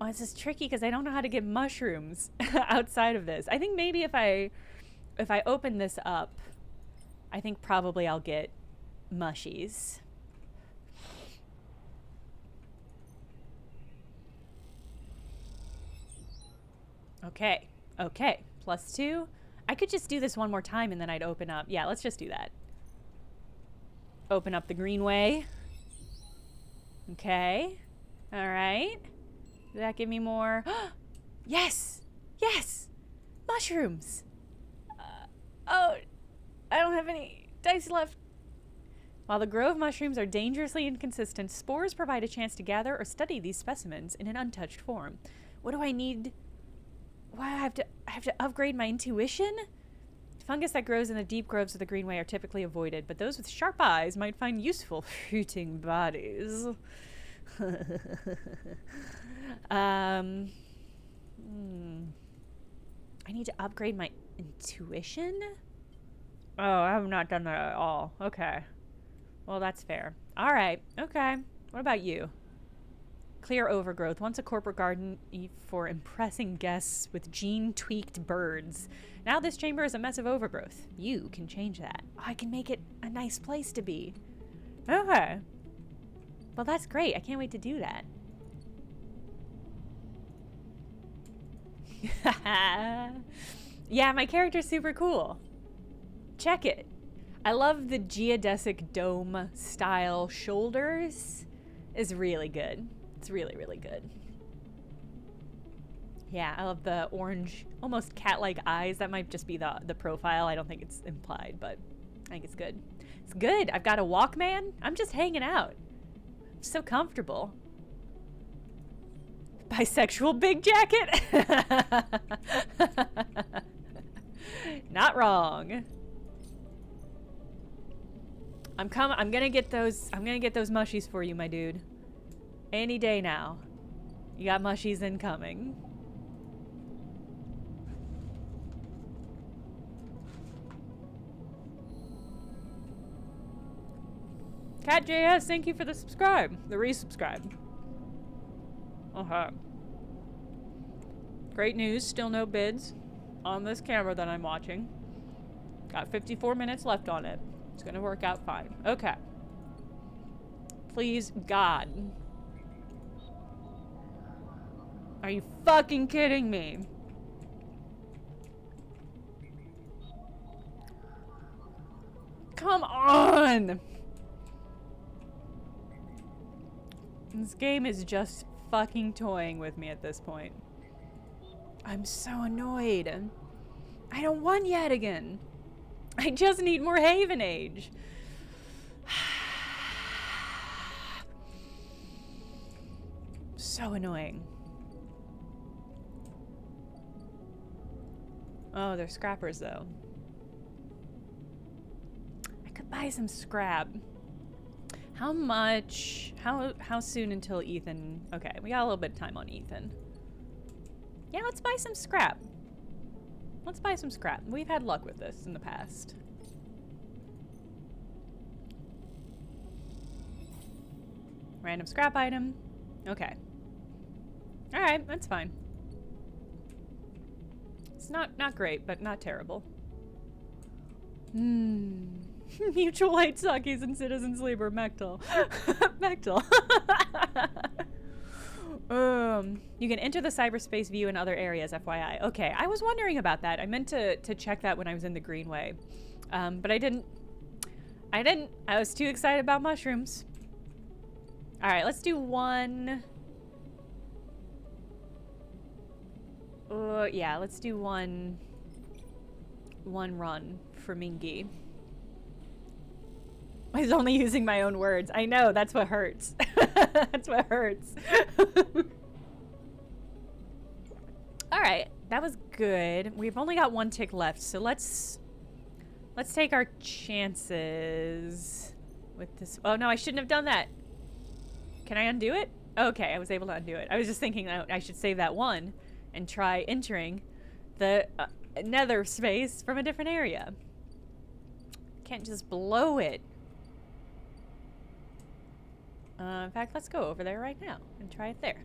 Oh, this is tricky because I don't know how to get mushrooms outside of this. I think maybe if I open this up, I think probably I'll get mushies. Okay. Okay. +2. I could just do this one more time and then I'd open up. Yeah, let's just do that. Open up the greenway. Okay. All right. Did that give me more? Yes! Yes! Mushrooms! Oh, I don't have any dice left. While the grove mushrooms are dangerously inconsistent, spores provide a chance to gather or study these specimens in an untouched form. What do I need? Why I have to upgrade my intuition? Fungus that grows in the deep groves of the greenway are typically avoided, but those with sharp eyes might find useful fruiting bodies. I need to upgrade my intuition? Oh, I have not done that at all. Okay. Well, that's fair. All right. Okay. What about you? Clear overgrowth. Once a corporate garden for impressing guests with gene-tweaked birds. Now this chamber is a mess of overgrowth. You can change that. Oh, I can make it a nice place to be. Okay. Well, that's great. I can't wait to do that. Yeah, my character's super cool. Check it. I love the geodesic dome style shoulders. It's really good. It's really, really good. Yeah, I love the orange, almost cat-like eyes. That might just be the profile. I don't think it's implied, but I think it's good. It's good. I've got a Walkman. I'm just hanging out. I'm so comfortable. Bisexual big jacket? Not wrong. I'm gonna get those mushies for you, my dude. Any day now. You got mushies incoming. Cat JS, thank you for the resubscribe. Great news, still no bids on this camera that I'm watching. Got 54 minutes left on it. It's gonna work out fine. Okay. Please, God. Are you fucking kidding me? Come on! This game is just fucking toying with me at this point. I'm so annoyed. I don't want yet again. I just need more Haven Age. So annoying. Oh, they're scrappers though. I could buy some scrap. How much? How soon until Ethan? Okay, we got a little bit of time on Ethan. Yeah, let's buy some scrap. Let's buy some scrap. We've had luck with this in the past. Random scrap item. Okay. Alright, that's fine. It's not great, but not terrible. Mutual aid Sakis and Citizen Sleeper, Mechtel. Mechtel. You can enter the cyberspace view in other areas, FYI. Okay, I was wondering about that. I meant to check that when I was in the Greenway. But I didn't I didn't. I was too excited about mushrooms. All right, let's do one. Yeah, let's do one run for Mingy. I was only using my own words. I know, that's what hurts. That's what hurts. All right, that was good. We've only got one tick left, so let's take our chances with this. Oh no, I shouldn't have done that. Can I undo it? Okay, I was able to undo it. I was just thinking that I should save that one and try entering the nether space from a different area. Can't just blow it. In fact, let's go over there right now and try it there.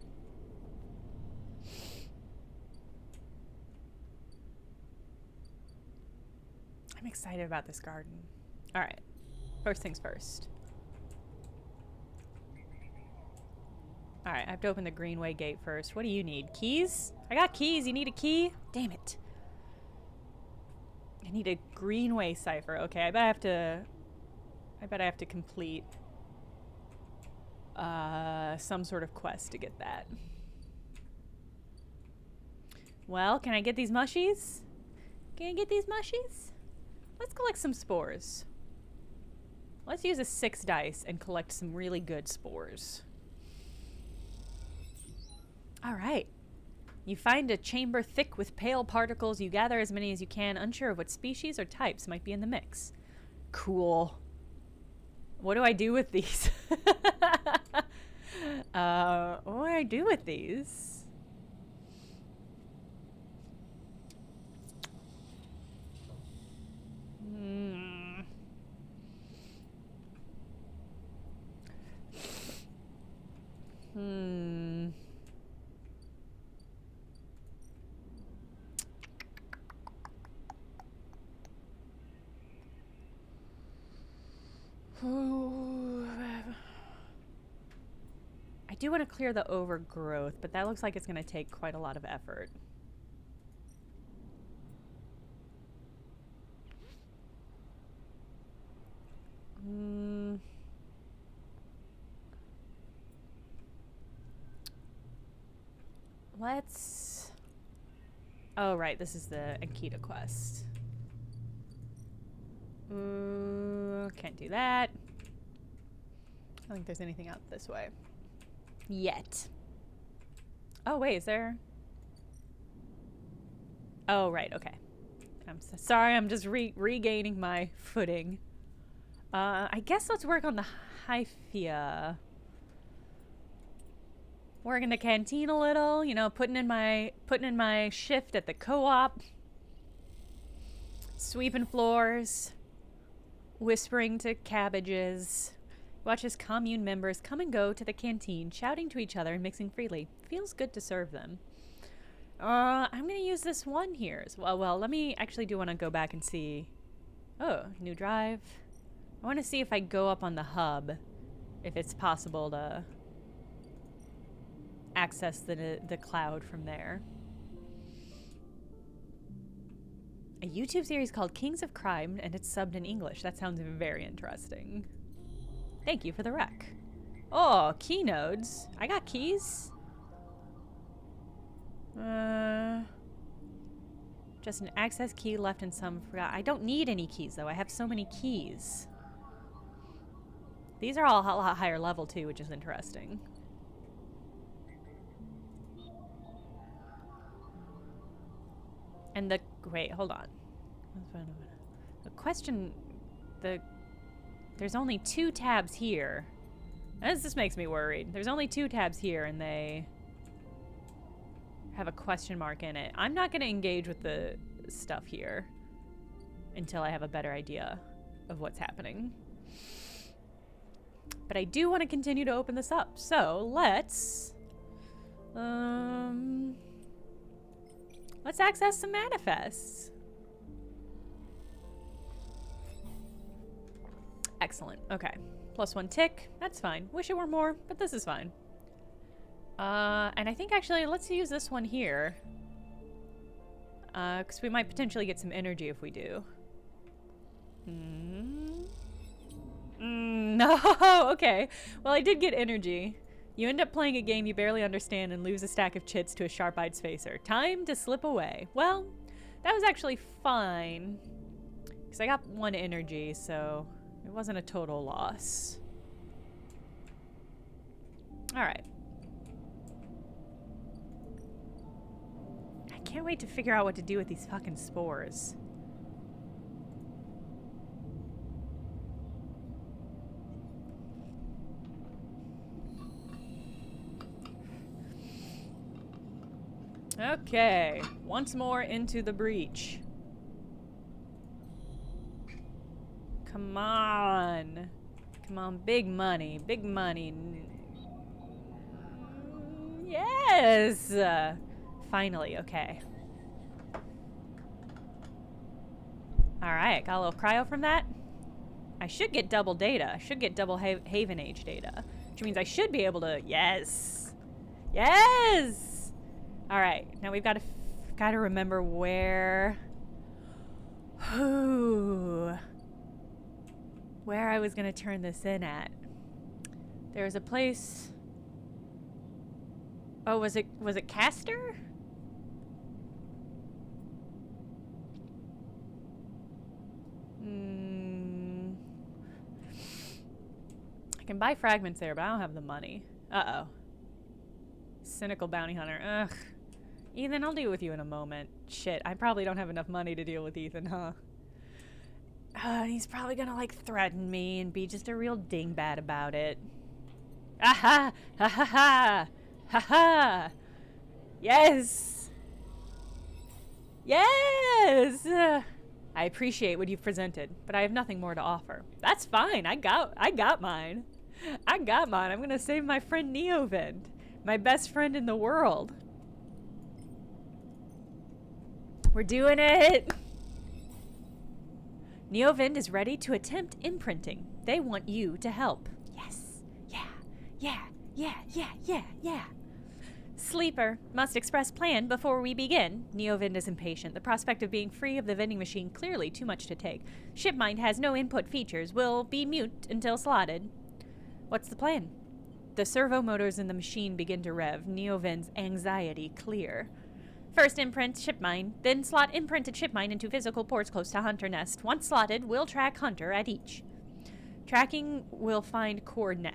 I'm excited about this garden. All right, first things first. All right, I have to open the Greenway gate first. What do you need? Keys? I got keys. You need a key? Damn it. I need a Greenway cipher. Okay, I bet I have to complete some sort of quest to get that. Well, can I get these mushies? Can I get these mushies? Let's collect some spores. Let's use a 6 dice and collect some really good spores. All right. You find a chamber thick with pale particles. You gather as many as you can, unsure of what species or types might be in the mix. Cool. What do I do with these? What do I do with these? I do want to clear the overgrowth, but that looks like it's going to take quite a lot of effort. Let's... Oh, right. This is the Akita quest. Can't do that. I don't think there's anything out this way. Yet. Oh, wait. Is there... Oh, right. Okay. I'm so sorry. I'm just regaining my footing. I guess let's work on the hyphia. Work in the canteen a little, you know, putting in my shift at the co-op. Sweeping floors. Whispering to cabbages. Watch as commune members come and go to the canteen, shouting to each other and mixing freely. Feels good to serve them. I'm gonna use this one here as well. Well, let me actually do want to go back and see. Oh, new drive. I want to see if I go up on the hub, if it's possible to access the cloud from there. A YouTube series called Kings of Crime, and it's subbed in English. That sounds very interesting. Thank you for the rec. Oh, key nodes. I got keys. Just an access key left and some forgot. I don't need any keys, though. I have so many keys. These are all a lot higher level, too, which is interesting. And the... Wait, hold on. The question... There's only 2 tabs here. This makes me worried. There's only 2 tabs here, and they have a question mark in it. I'm not going to engage with the stuff here until I have a better idea of what's happening. But I do want to continue to open this up. So let's access some manifests. Excellent. Okay. +1 tick. That's fine. Wish it were more, but this is fine. And I think actually let's use this one here. Because we might potentially get some energy if we do. No, okay. Well, I did get energy. You end up playing a game you barely understand and lose a stack of chits to a sharp-eyed spacer. Time to slip away. Well, that was actually fine. Because I got 1 energy, so it wasn't a total loss. Alright. I can't wait to figure out what to do with these fucking spores. Okay, once more into the breach. Come on. Come on, big money, big money. Yes! Finally, okay. Alright, got a little cryo from that. I should get double data. I should get double Haven Age data. Which means I should be able to... Yes! Yes! Alright, now we've got to remember where I was gonna turn this in at. There was a place. Oh, was it Castor? I can buy fragments there, but I don't have the money. Uh-oh. Cynical bounty hunter. Ugh. Ethan, I'll deal with you in a moment. Shit, I probably don't have enough money to deal with Ethan, huh? He's probably gonna, like, threaten me and be just a real dingbat about it. Aha! Ha ha ha! Ha ha! Yes! Yes! I appreciate what you've presented, but I have nothing more to offer. That's fine. I got mine. I got mine. I'm gonna save my friend Neovind, my best friend in the world. We're doing it! Neovind is ready to attempt imprinting. They want you to help. Yes. Yeah. Sleeper, must express plan before we begin. Neovind is impatient. The prospect of being free of the vending machine clearly too much to take. Shipmind has no input features. Will be mute until slotted. What's the plan? The servo motors in the machine begin to rev. Neovind's anxiety clear. First imprint Shipmind, then slot imprinted Shipmind into physical ports close to Hunter Nest. Once slotted, we'll track Hunter at each. Tracking will find core nest.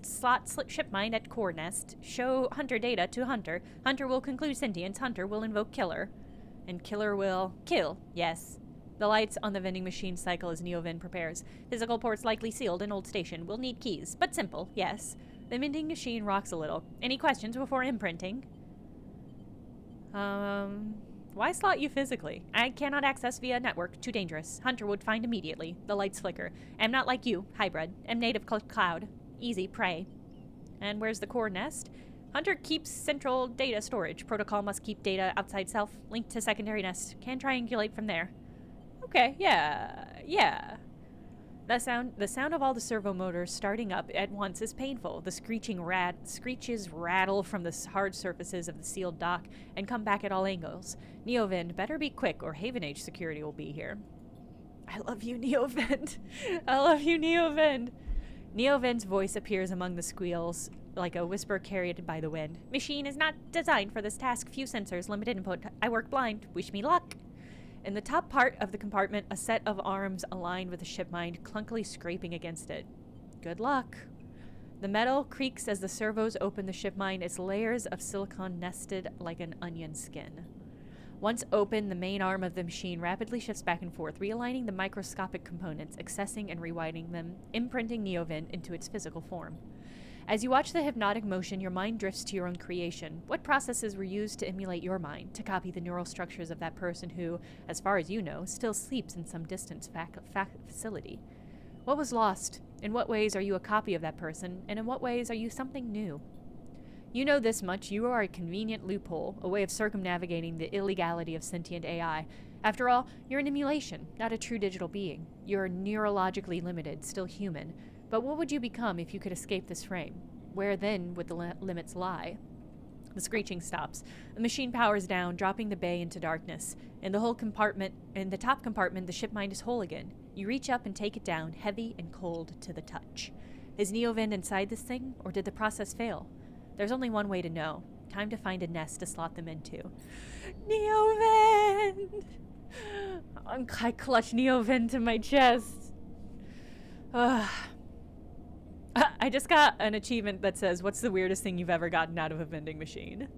Slot Shipmind at core nest. Show Hunter data to Hunter. Hunter will conclude sentience. Hunter will invoke Killer. And Killer will kill. Yes. The lights on the vending machine cycle as Neovind prepares. Physical ports likely sealed in old station. Will need keys, but simple. Yes. The vending machine rocks a little. Any questions before imprinting? Why slot you physically? I cannot access via network. Too dangerous. Hunter would find immediately. The lights flicker. Am not like you. Hybrid. Am native cloud. Easy prey. And where's the core nest? Hunter keeps central data storage. Protocol must keep data outside self. Linked to secondary nest. Can triangulate from there. Okay, yeah. The sound of all the servo motors starting up at once is painful. The screeches rattle from the hard surfaces of the sealed dock and come back at all angles. Neovind, better be quick or Haven Age security will be here. I love you, Neovind. I love you, Neovind. Neovind's voice appears among the squeals like a whisper carried by the wind. Machine is not designed for this task. Few sensors, limited input. I work blind. Wish me luck. In the top part of the compartment, a set of arms aligned with the shipmind, clunkily scraping against it. Good luck. The metal creaks as the servos open the shipmind, its layers of silicon nested like an onion skin. Once open, the main arm of the machine rapidly shifts back and forth, realigning the microscopic components, accessing and rewinding them, imprinting Neovind into its physical form. As you watch the hypnotic motion, your mind drifts to your own creation. What processes were used to emulate your mind, to copy the neural structures of that person who, as far as you know, still sleeps in some distant facility? What was lost? In what ways are you a copy of that person, and in what ways are you something new? You know this much. You are a convenient loophole, a way of circumnavigating the illegality of sentient AI. After all, you're an emulation, not a true digital being. You're neurologically limited, still human. But what would you become if you could escape this frame? Where then would the limits lie? The screeching stops. The machine powers down, dropping the bay into darkness. In the top compartment, the shipmind is whole again. You reach up and take it down, heavy and cold to the touch. Is Neovend inside this thing, or did the process fail? There's only one way to know. Time to find a nest to slot them into. Neovend! I clutch Neovend to my chest. I just got an achievement that says, what's the weirdest thing you've ever gotten out of a vending machine?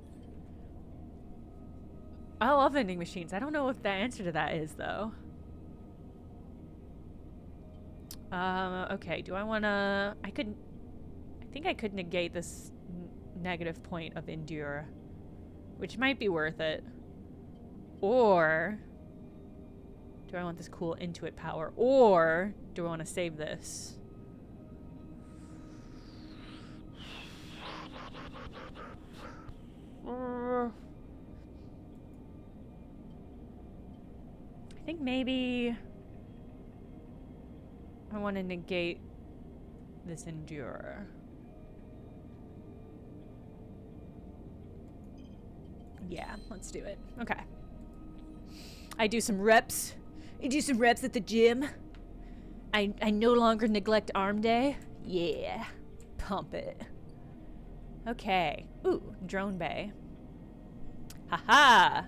I love vending machines. I don't know what the answer to that is, though. Okay, do I want to... I think I could negate this negative point of endure, which might be worth it. Or... do I want this cool intuit power? Or do I want to save this? I think maybe I want to negate this endure. Yeah, let's do it. Okay. I do some reps. I do some reps at the gym. I no longer neglect arm day. Yeah. Pump it. Okay. Ooh, drone bay. Haha!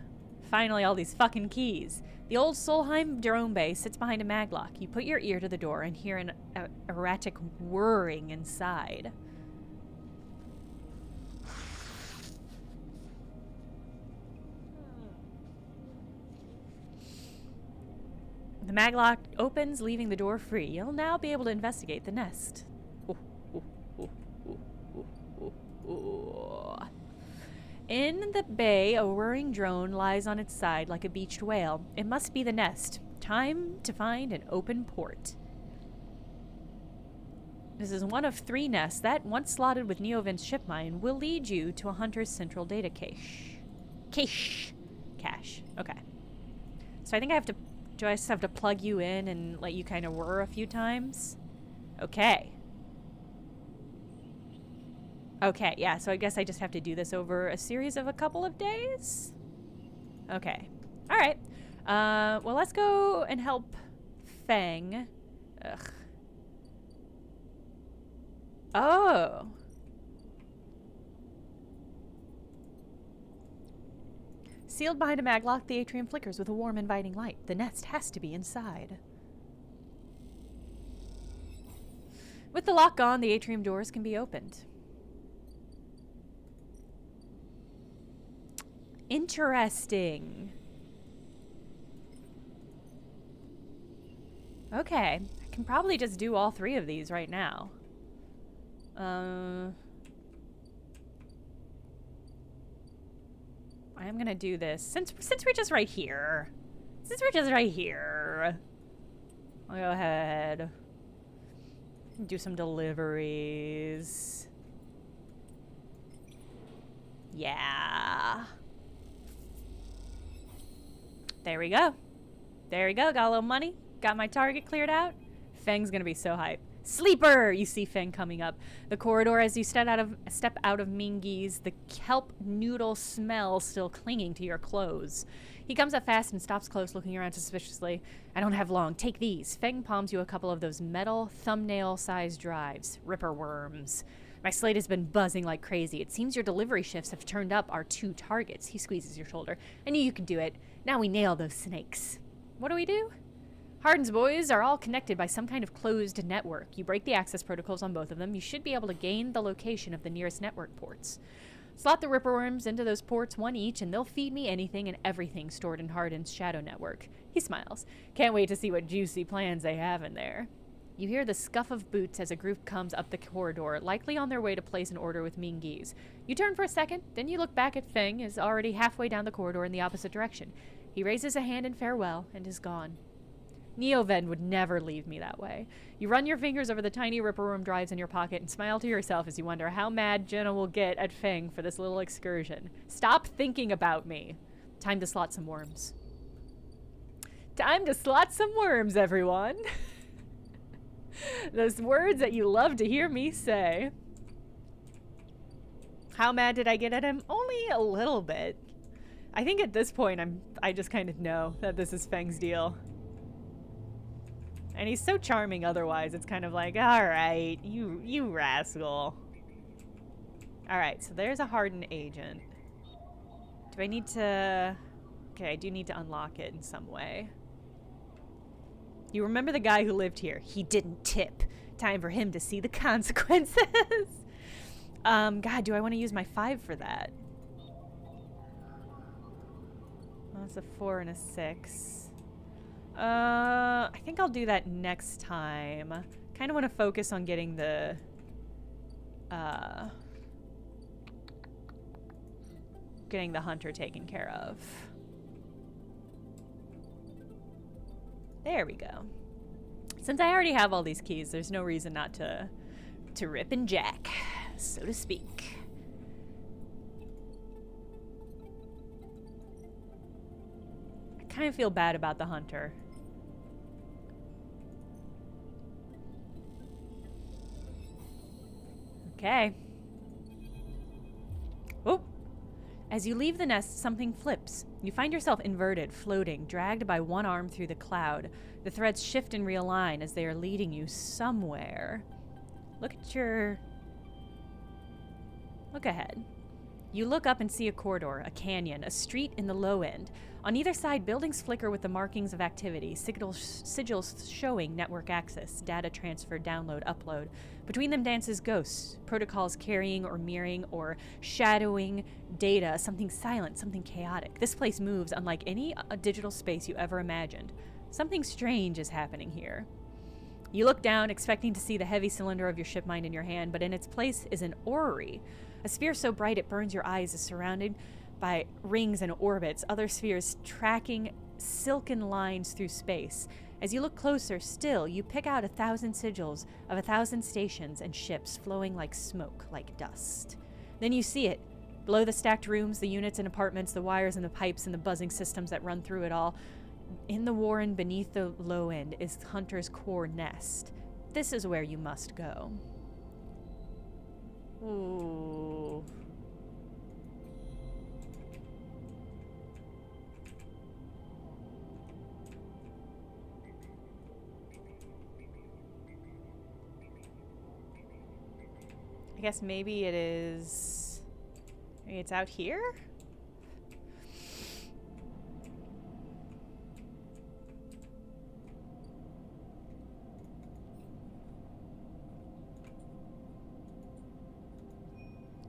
Finally, all these fucking keys. The old Solheim drone bay sits behind a maglock. You put your ear to the door and hear an erratic whirring inside. The maglock opens, leaving the door free. You'll now be able to investigate the nest. In the bay, a whirring drone lies on its side like a beached whale. It must be the nest. Time to find an open port. This is one of 3 nests that, once slotted with Neovend's ship mine, will lead you to a hunter's central data cache. Cache. Okay. So I think I have to... do I just have to plug you in and let you kind of whir a few times? Okay. Okay, yeah, so I guess I just have to do this over a series of a couple of days? Okay. Alright. Well, let's go and help Feng. Ugh. Oh. Sealed behind a maglock, the atrium flickers with a warm, inviting light. The nest has to be inside. With the lock gone, the atrium doors can be opened. Interesting. Okay, I can probably just do all 3 of these right now. I am gonna do this since we're just right here. I'll go ahead. Do some deliveries. Yeah. There we go. Got a little money. Got my target cleared out. Feng's gonna be so hyped. Sleeper! You see Feng coming up the corridor as you step out of Mingy's, the kelp noodle smell still clinging to your clothes. He comes up fast and stops close, looking around suspiciously. I don't have long. Take these. Feng palms you a couple of those metal thumbnail-sized drives. Ripper worms. My slate has been buzzing like crazy. It seems your delivery shifts have turned up our 2 targets. He squeezes your shoulder. I knew you could do it. Now we nail those snakes. What do we do? Hardin's boys are all connected by some kind of closed network. You break the access protocols on both of them. You should be able to gain the location of the nearest network ports. Slot the ripperworms into those ports, 1 each, and they'll feed me anything and everything stored in Hardin's shadow network. He smiles. Can't wait to see what juicy plans they have in there. You hear the scuff of boots as a group comes up the corridor, likely on their way to place an order with Mingy's. You turn for a second, then you look back at Feng, is already halfway down the corridor in the opposite direction. He raises a hand in farewell and is gone. Neovend would never leave me that way. You run your fingers over the tiny ripperworm drives in your pocket and smile to yourself as you wonder how mad Jenna will get at Feng for this little excursion. Stop thinking about me. Time to slot some worms. Time to slot some worms, everyone. Those words that you love to hear me say. How mad did I get at him? Only a little bit. I think at this point I just kind of know that this is Feng's deal. And he's so charming otherwise. It's kind of like, all right, you rascal. All right, so there's a hardened agent. Do I need to... Okay, I do need to unlock it in some way. You remember the guy who lived here? He didn't tip. Time for him to see the consequences. God, do I want to use my 5 for that? Well, that's a 4 and a 6. I think I'll do that next time. Kind of want to focus on getting the... getting the hunter taken care of. There we go. Since I already have all these keys, there's no reason not to rip and jack, so to speak. I kind of feel bad about the hunter. Okay. Oh! As you leave the nest, something flips. You find yourself inverted, floating, dragged by one arm through the cloud. The threads shift and realign as they are leading you somewhere. Look ahead. You look up and see a corridor, a canyon, a street in the low end. On either side, buildings flicker with the markings of activity, sigils showing network access, data transfer, download, upload. Between them dances ghosts, protocols carrying or mirroring or shadowing data, something silent, something chaotic. This place moves unlike any digital space you ever imagined. Something strange is happening here. You look down, expecting to see the heavy cylinder of your ship mind in your hand, but in its place is an orrery. A sphere so bright it burns your eyes is surrounded by rings and orbits, other spheres tracking silken lines through space. As you look closer still, you pick out 1,000 sigils of 1,000 stations and ships flowing like smoke, like dust. Then you see it. Below the stacked rooms, the units and apartments, the wires and the pipes and the buzzing systems that run through it all. In the warren beneath the low end is Hunter's core nest. This is where you must go. Ooh. I guess maybe it is... Maybe it's out here?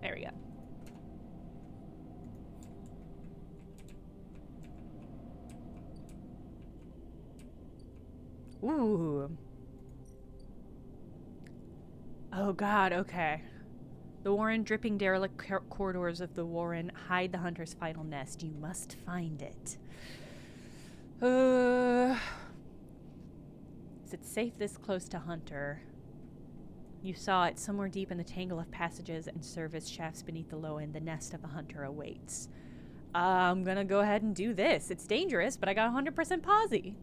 There we go. Ooh. Oh god, okay. The warren, dripping derelict corridors of the warren hide the hunter's final nest. You must find it. Is it safe this close to Hunter? You saw it somewhere deep in the tangle of passages and service shafts beneath the low end. The nest of a hunter awaits. I'm gonna go ahead and do this. It's dangerous, but I got 100% posi.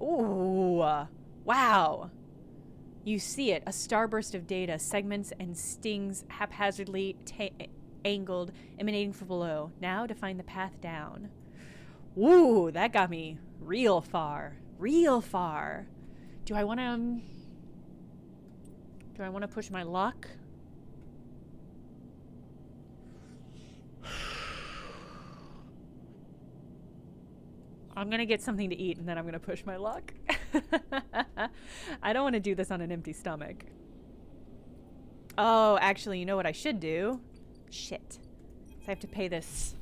Ooh, wow. You see it, a starburst of data, segments and stings haphazardly angled, emanating from below. Now to find the path down. Ooh, that got me real far. Real far. Do I want to push my luck? I'm going to get something to eat and then I'm going to push my luck. I don't want to do this on an empty stomach. Oh, actually, you know what I should do? Shit. So I have to pay this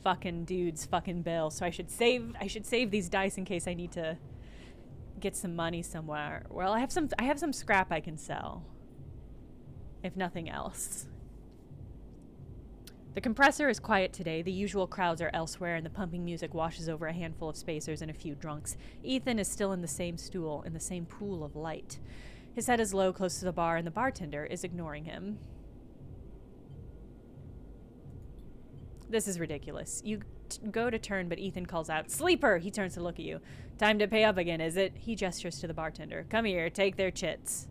fucking dude's fucking bill. So I should save these dice in case I need to get some money somewhere. Well, I have some scrap I can sell. If nothing else. The compressor is quiet today. The usual crowds are elsewhere, and the pumping music washes over a handful of spacers and a few drunks. Ethan is still in the same stool, in the same pool of light. His head is low, close to the bar, and the bartender is ignoring him. This is ridiculous. You go to turn, but Ethan calls out, "Sleeper!" He turns to look at you. "Time to pay up again, is it?" He gestures to the bartender. "Come here, take their chits."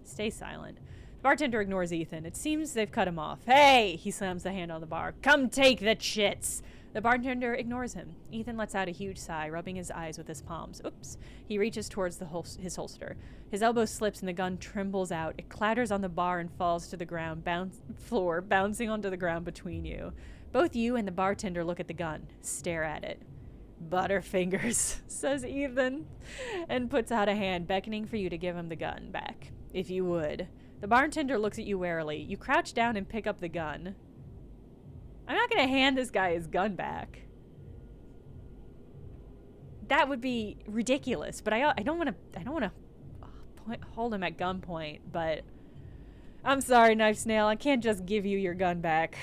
Stay silent. The bartender ignores Ethan. It seems they've cut him off. "Hey!" He slams the hand on the bar. "Come take the chits!" The bartender ignores him. Ethan lets out a huge sigh, rubbing his eyes with his palms. Oops. He reaches towards his holster. His elbow slips and the gun trembles out. It clatters on the bar and falls to the ground, bouncing onto the ground between you. Both you and the bartender look at the gun, stare at it. Butterfingers, says Ethan, and puts out a hand, beckoning for you to give him the gun back, if you would. The bartender looks at you warily. You crouch down and pick up the gun. I'm not going to hand this guy his gun back. That would be ridiculous, but I don't want to hold him at gunpoint, but I'm sorry, Knife Snail, I can't just give you your gun back.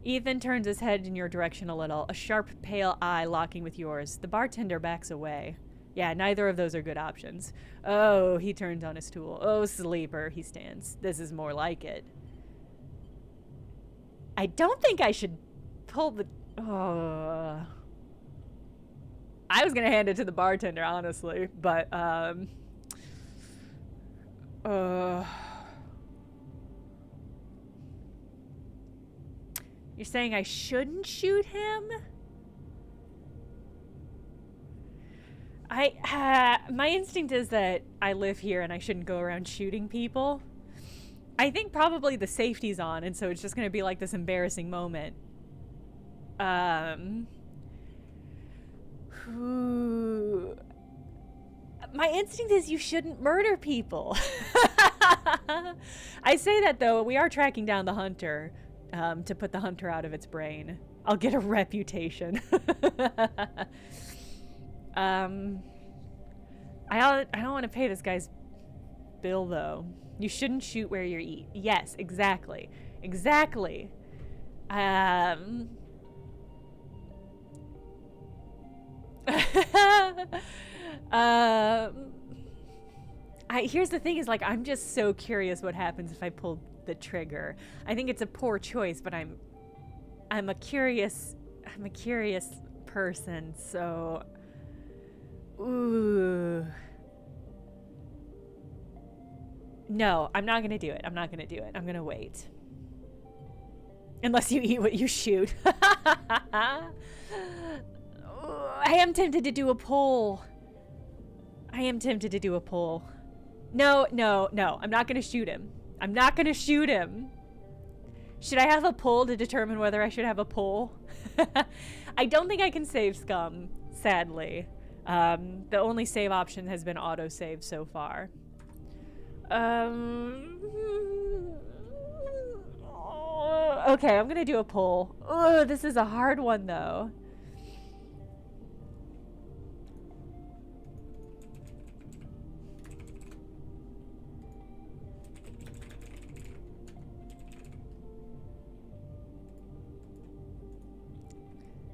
Ethan turns his head in your direction a little, a sharp, pale eye locking with yours. The bartender backs away. Yeah, neither of those are good options. Oh, he turns on his stool. Oh, sleeper, he stands. This is more like it. I don't think I should pull the... Oh. I was going to hand it to the bartender, honestly, but, You're saying I shouldn't shoot him? My instinct is that I live here and I shouldn't go around shooting people. I think probably the safety's on, and so it's just going to be like this embarrassing moment. My instinct is you shouldn't murder people. I say that, though, we are tracking down the hunter to put the hunter out of its brain. I'll get a reputation. I don't want to pay this guy's bill, though. You shouldn't shoot where you eat. Yes, exactly. Exactly. Here's the thing is, like, I'm just so curious what happens if I pull the trigger. I think it's a poor choice, but I'm a curious person, so... Ooh. No, I'm not gonna do it. I'm gonna wait. Unless you eat what you shoot. I am tempted to do a poll. No, I'm not gonna shoot him. Should I have a poll to determine whether I should have a poll? I don't think I can save scum, sadly. The only save option has been autosave so far. Okay, I'm gonna do a poll. Oh, this is a hard one, though.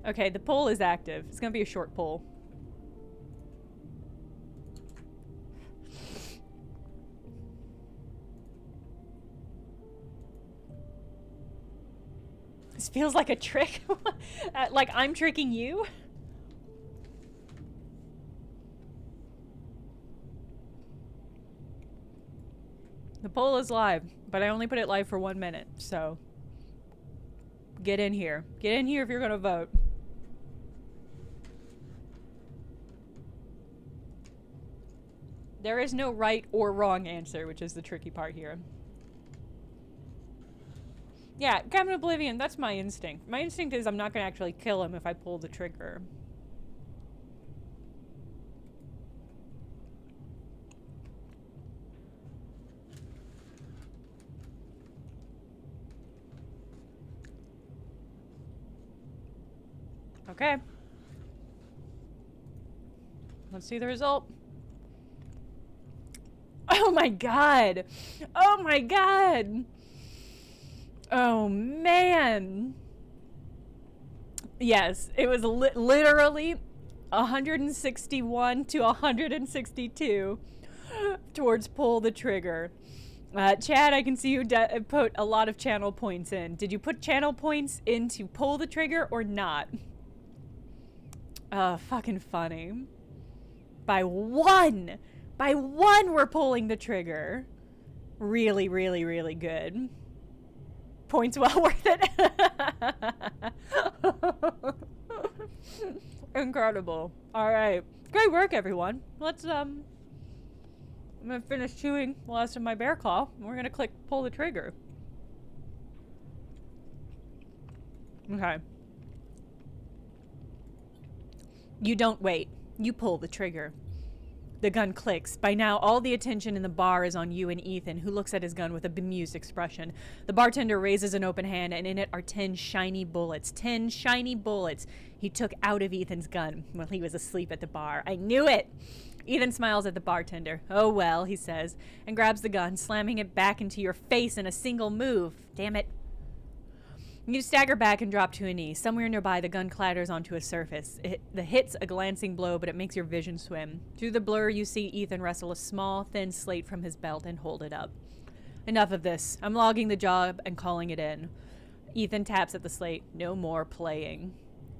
Okay, the poll is active. It's gonna be a short poll. This feels like a trick. Like I'm tricking you? The poll is live, but I only put it live for 1 minute, so get in here. Get in here if you're gonna vote. There is no right or wrong answer, which is the tricky part here. Yeah, Captain Oblivion, that's my instinct. My instinct is I'm not going to actually kill him if I pull the trigger. Okay. Let's see the result. Oh my god! Oh my god! Oh man! Yes, it was literally 161 to 162 towards pull the trigger. Chad, I can see you put a lot of channel points in. Did you put channel points in to pull the trigger or not? Fucking funny. By one! By one we're pulling the trigger. Really, really, really good. Points well worth it. Incredible. All right. Great work, everyone. Let's, I'm gonna finish chewing the last of my bear claw. And we're gonna pull the trigger. Okay. You don't wait. You pull the trigger. The gun clicks. By now, all the attention in the bar is on you and Ethan, who looks at his gun with a bemused expression. The bartender raises an open hand, and in it are 10 shiny bullets. 10 shiny bullets he took out of Ethan's gun while he was asleep at the bar. I knew it! Ethan smiles at the bartender. Oh well, he says, and grabs the gun, slamming it back into your face in a single move. Damn it. You stagger back and drop to a knee. Somewhere nearby, the gun clatters onto a surface. The hit's a glancing blow, but it makes your vision swim. Through the blur, you see Ethan wrestle a small, thin slate from his belt and hold it up. Enough of this. I'm logging the job and calling it in. Ethan taps at the slate. No more playing.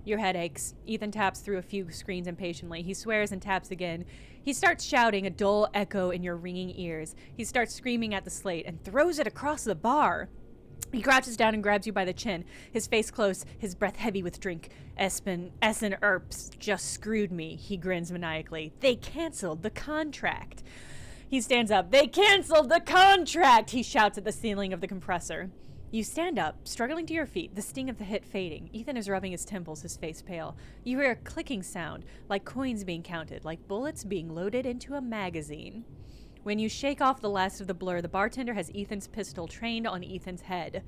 Your head aches. Ethan taps through a few screens impatiently. He swears and taps again. He starts shouting, a dull echo in your ringing ears. He starts screaming at the slate and throws it across the bar. He crouches down and grabs you by the chin, his face close, his breath heavy with drink. Essen Earps just screwed me, he grins maniacally. They canceled the contract. He stands up. They canceled the contract, he shouts at the ceiling of the compressor. You stand up, struggling to your feet, the sting of the hit fading. Ethan is rubbing his temples, his face pale. You hear a clicking sound, like coins being counted, like bullets being loaded into a magazine. When you shake off the last of the blur, the bartender has Ethan's pistol trained on Ethan's head.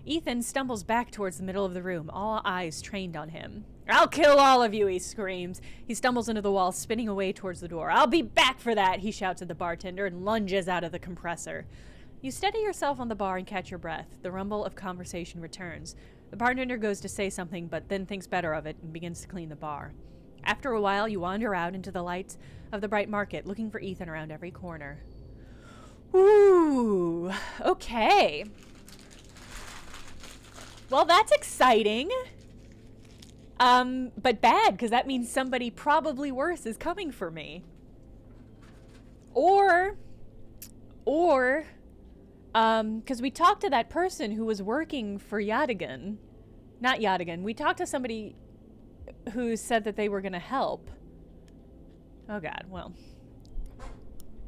Ethan stumbles back towards the middle of the room, all eyes trained on him. I'll kill all of you, he screams. He stumbles into the wall, spinning away towards the door. I'll be back for that, he shouts at the bartender and lunges out of the compressor. You steady yourself on the bar and catch your breath. The rumble of conversation returns. The bartender goes to say something, but then thinks better of it and begins to clean the bar. After a while, you wander out into the lights of the bright market, looking for Ethan around every corner. Ooh, okay. Well, that's exciting. But bad, because that means somebody probably worse is coming for me. Or, because we talked to that person who was working for Yadigan. Not Yadigan. We talked to somebody who said that they were going to help. Oh god, well.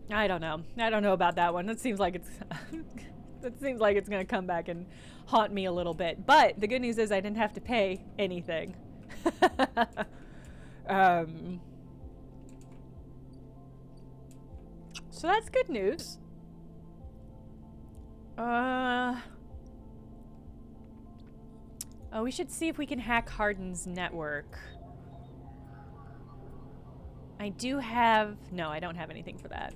I don't know. I don't know about that one. That seems like it's that seems like it's going to come back and haunt me a little bit. But the good news is I didn't have to pay anything. So that's good news. Oh, we should see if we can hack Hardin's network. I do have... No, I don't have anything for that.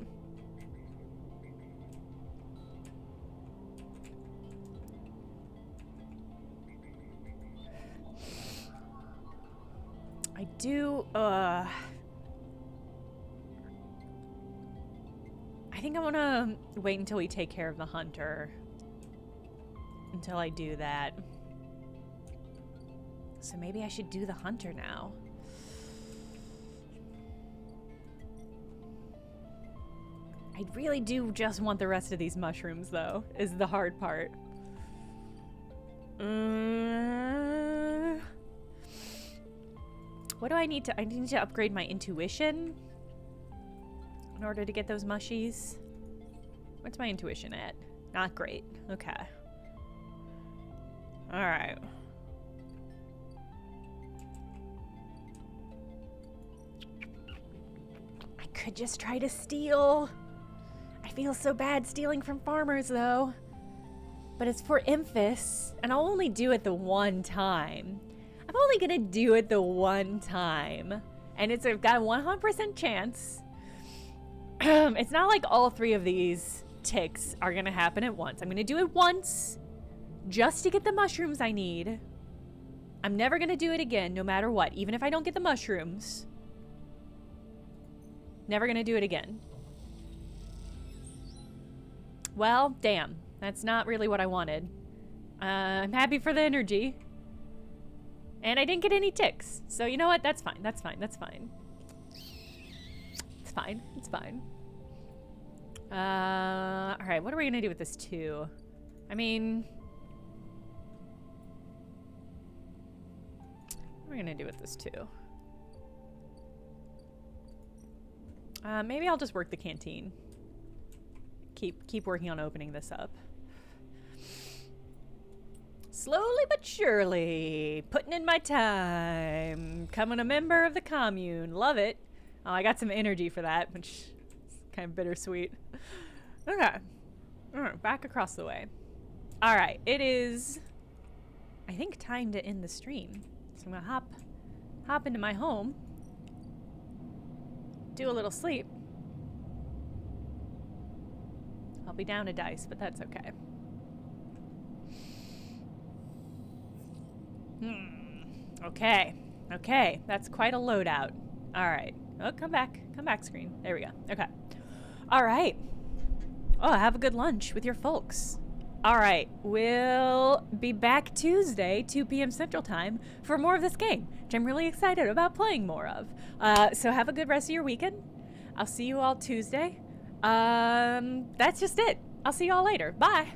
I do... I think I want to wait until we take care of the hunter. Until I do that. So maybe I should do the hunter now. I really do just want the rest of these mushrooms, though, is the hard part. What do I need to... I need to upgrade my intuition in order to get those mushies. What's my intuition at? Not great. Okay. Alright. I could just try to steal. I feel so bad stealing from farmers, though. But it's for Emphas, and I'll only do it the one time. I'm only gonna do it the one time. And it's got a 100% chance. It's not like all three of these ticks are gonna happen at once. I'm gonna do it once, just to get the mushrooms I need. I'm never gonna do it again, no matter what, even if I don't get the mushrooms. Never gonna do it again. Well, damn. That's not really what I wanted. I'm happy for the energy. And I didn't get any ticks. So you know what? That's fine. That's fine. That's fine. It's fine. It's fine. Alright, what are we gonna do with this 2? I mean... am I gonna do with this too? Maybe I'll just work the canteen. Keep working on opening this up. Slowly but surely, putting in my time, becoming a member of the commune. Love it. Oh, I got some energy for that, which is kind of bittersweet. Okay. All right, back across the way. All right, it is, I think, time to end the stream. So I'm gonna hop into my home, do a little sleep. I'll be down a dice, but that's okay. Okay, that's quite a loadout. All right. Oh, come back screen. There we go. Okay. All right. Oh, have a good lunch with your folks. All right, we'll be back Tuesday, 2 p.m. Central Time, for more of this game, which I'm really excited about playing more of. So have a good rest of your weekend. I'll see you all Tuesday. That's just it. I'll see you all later. Bye.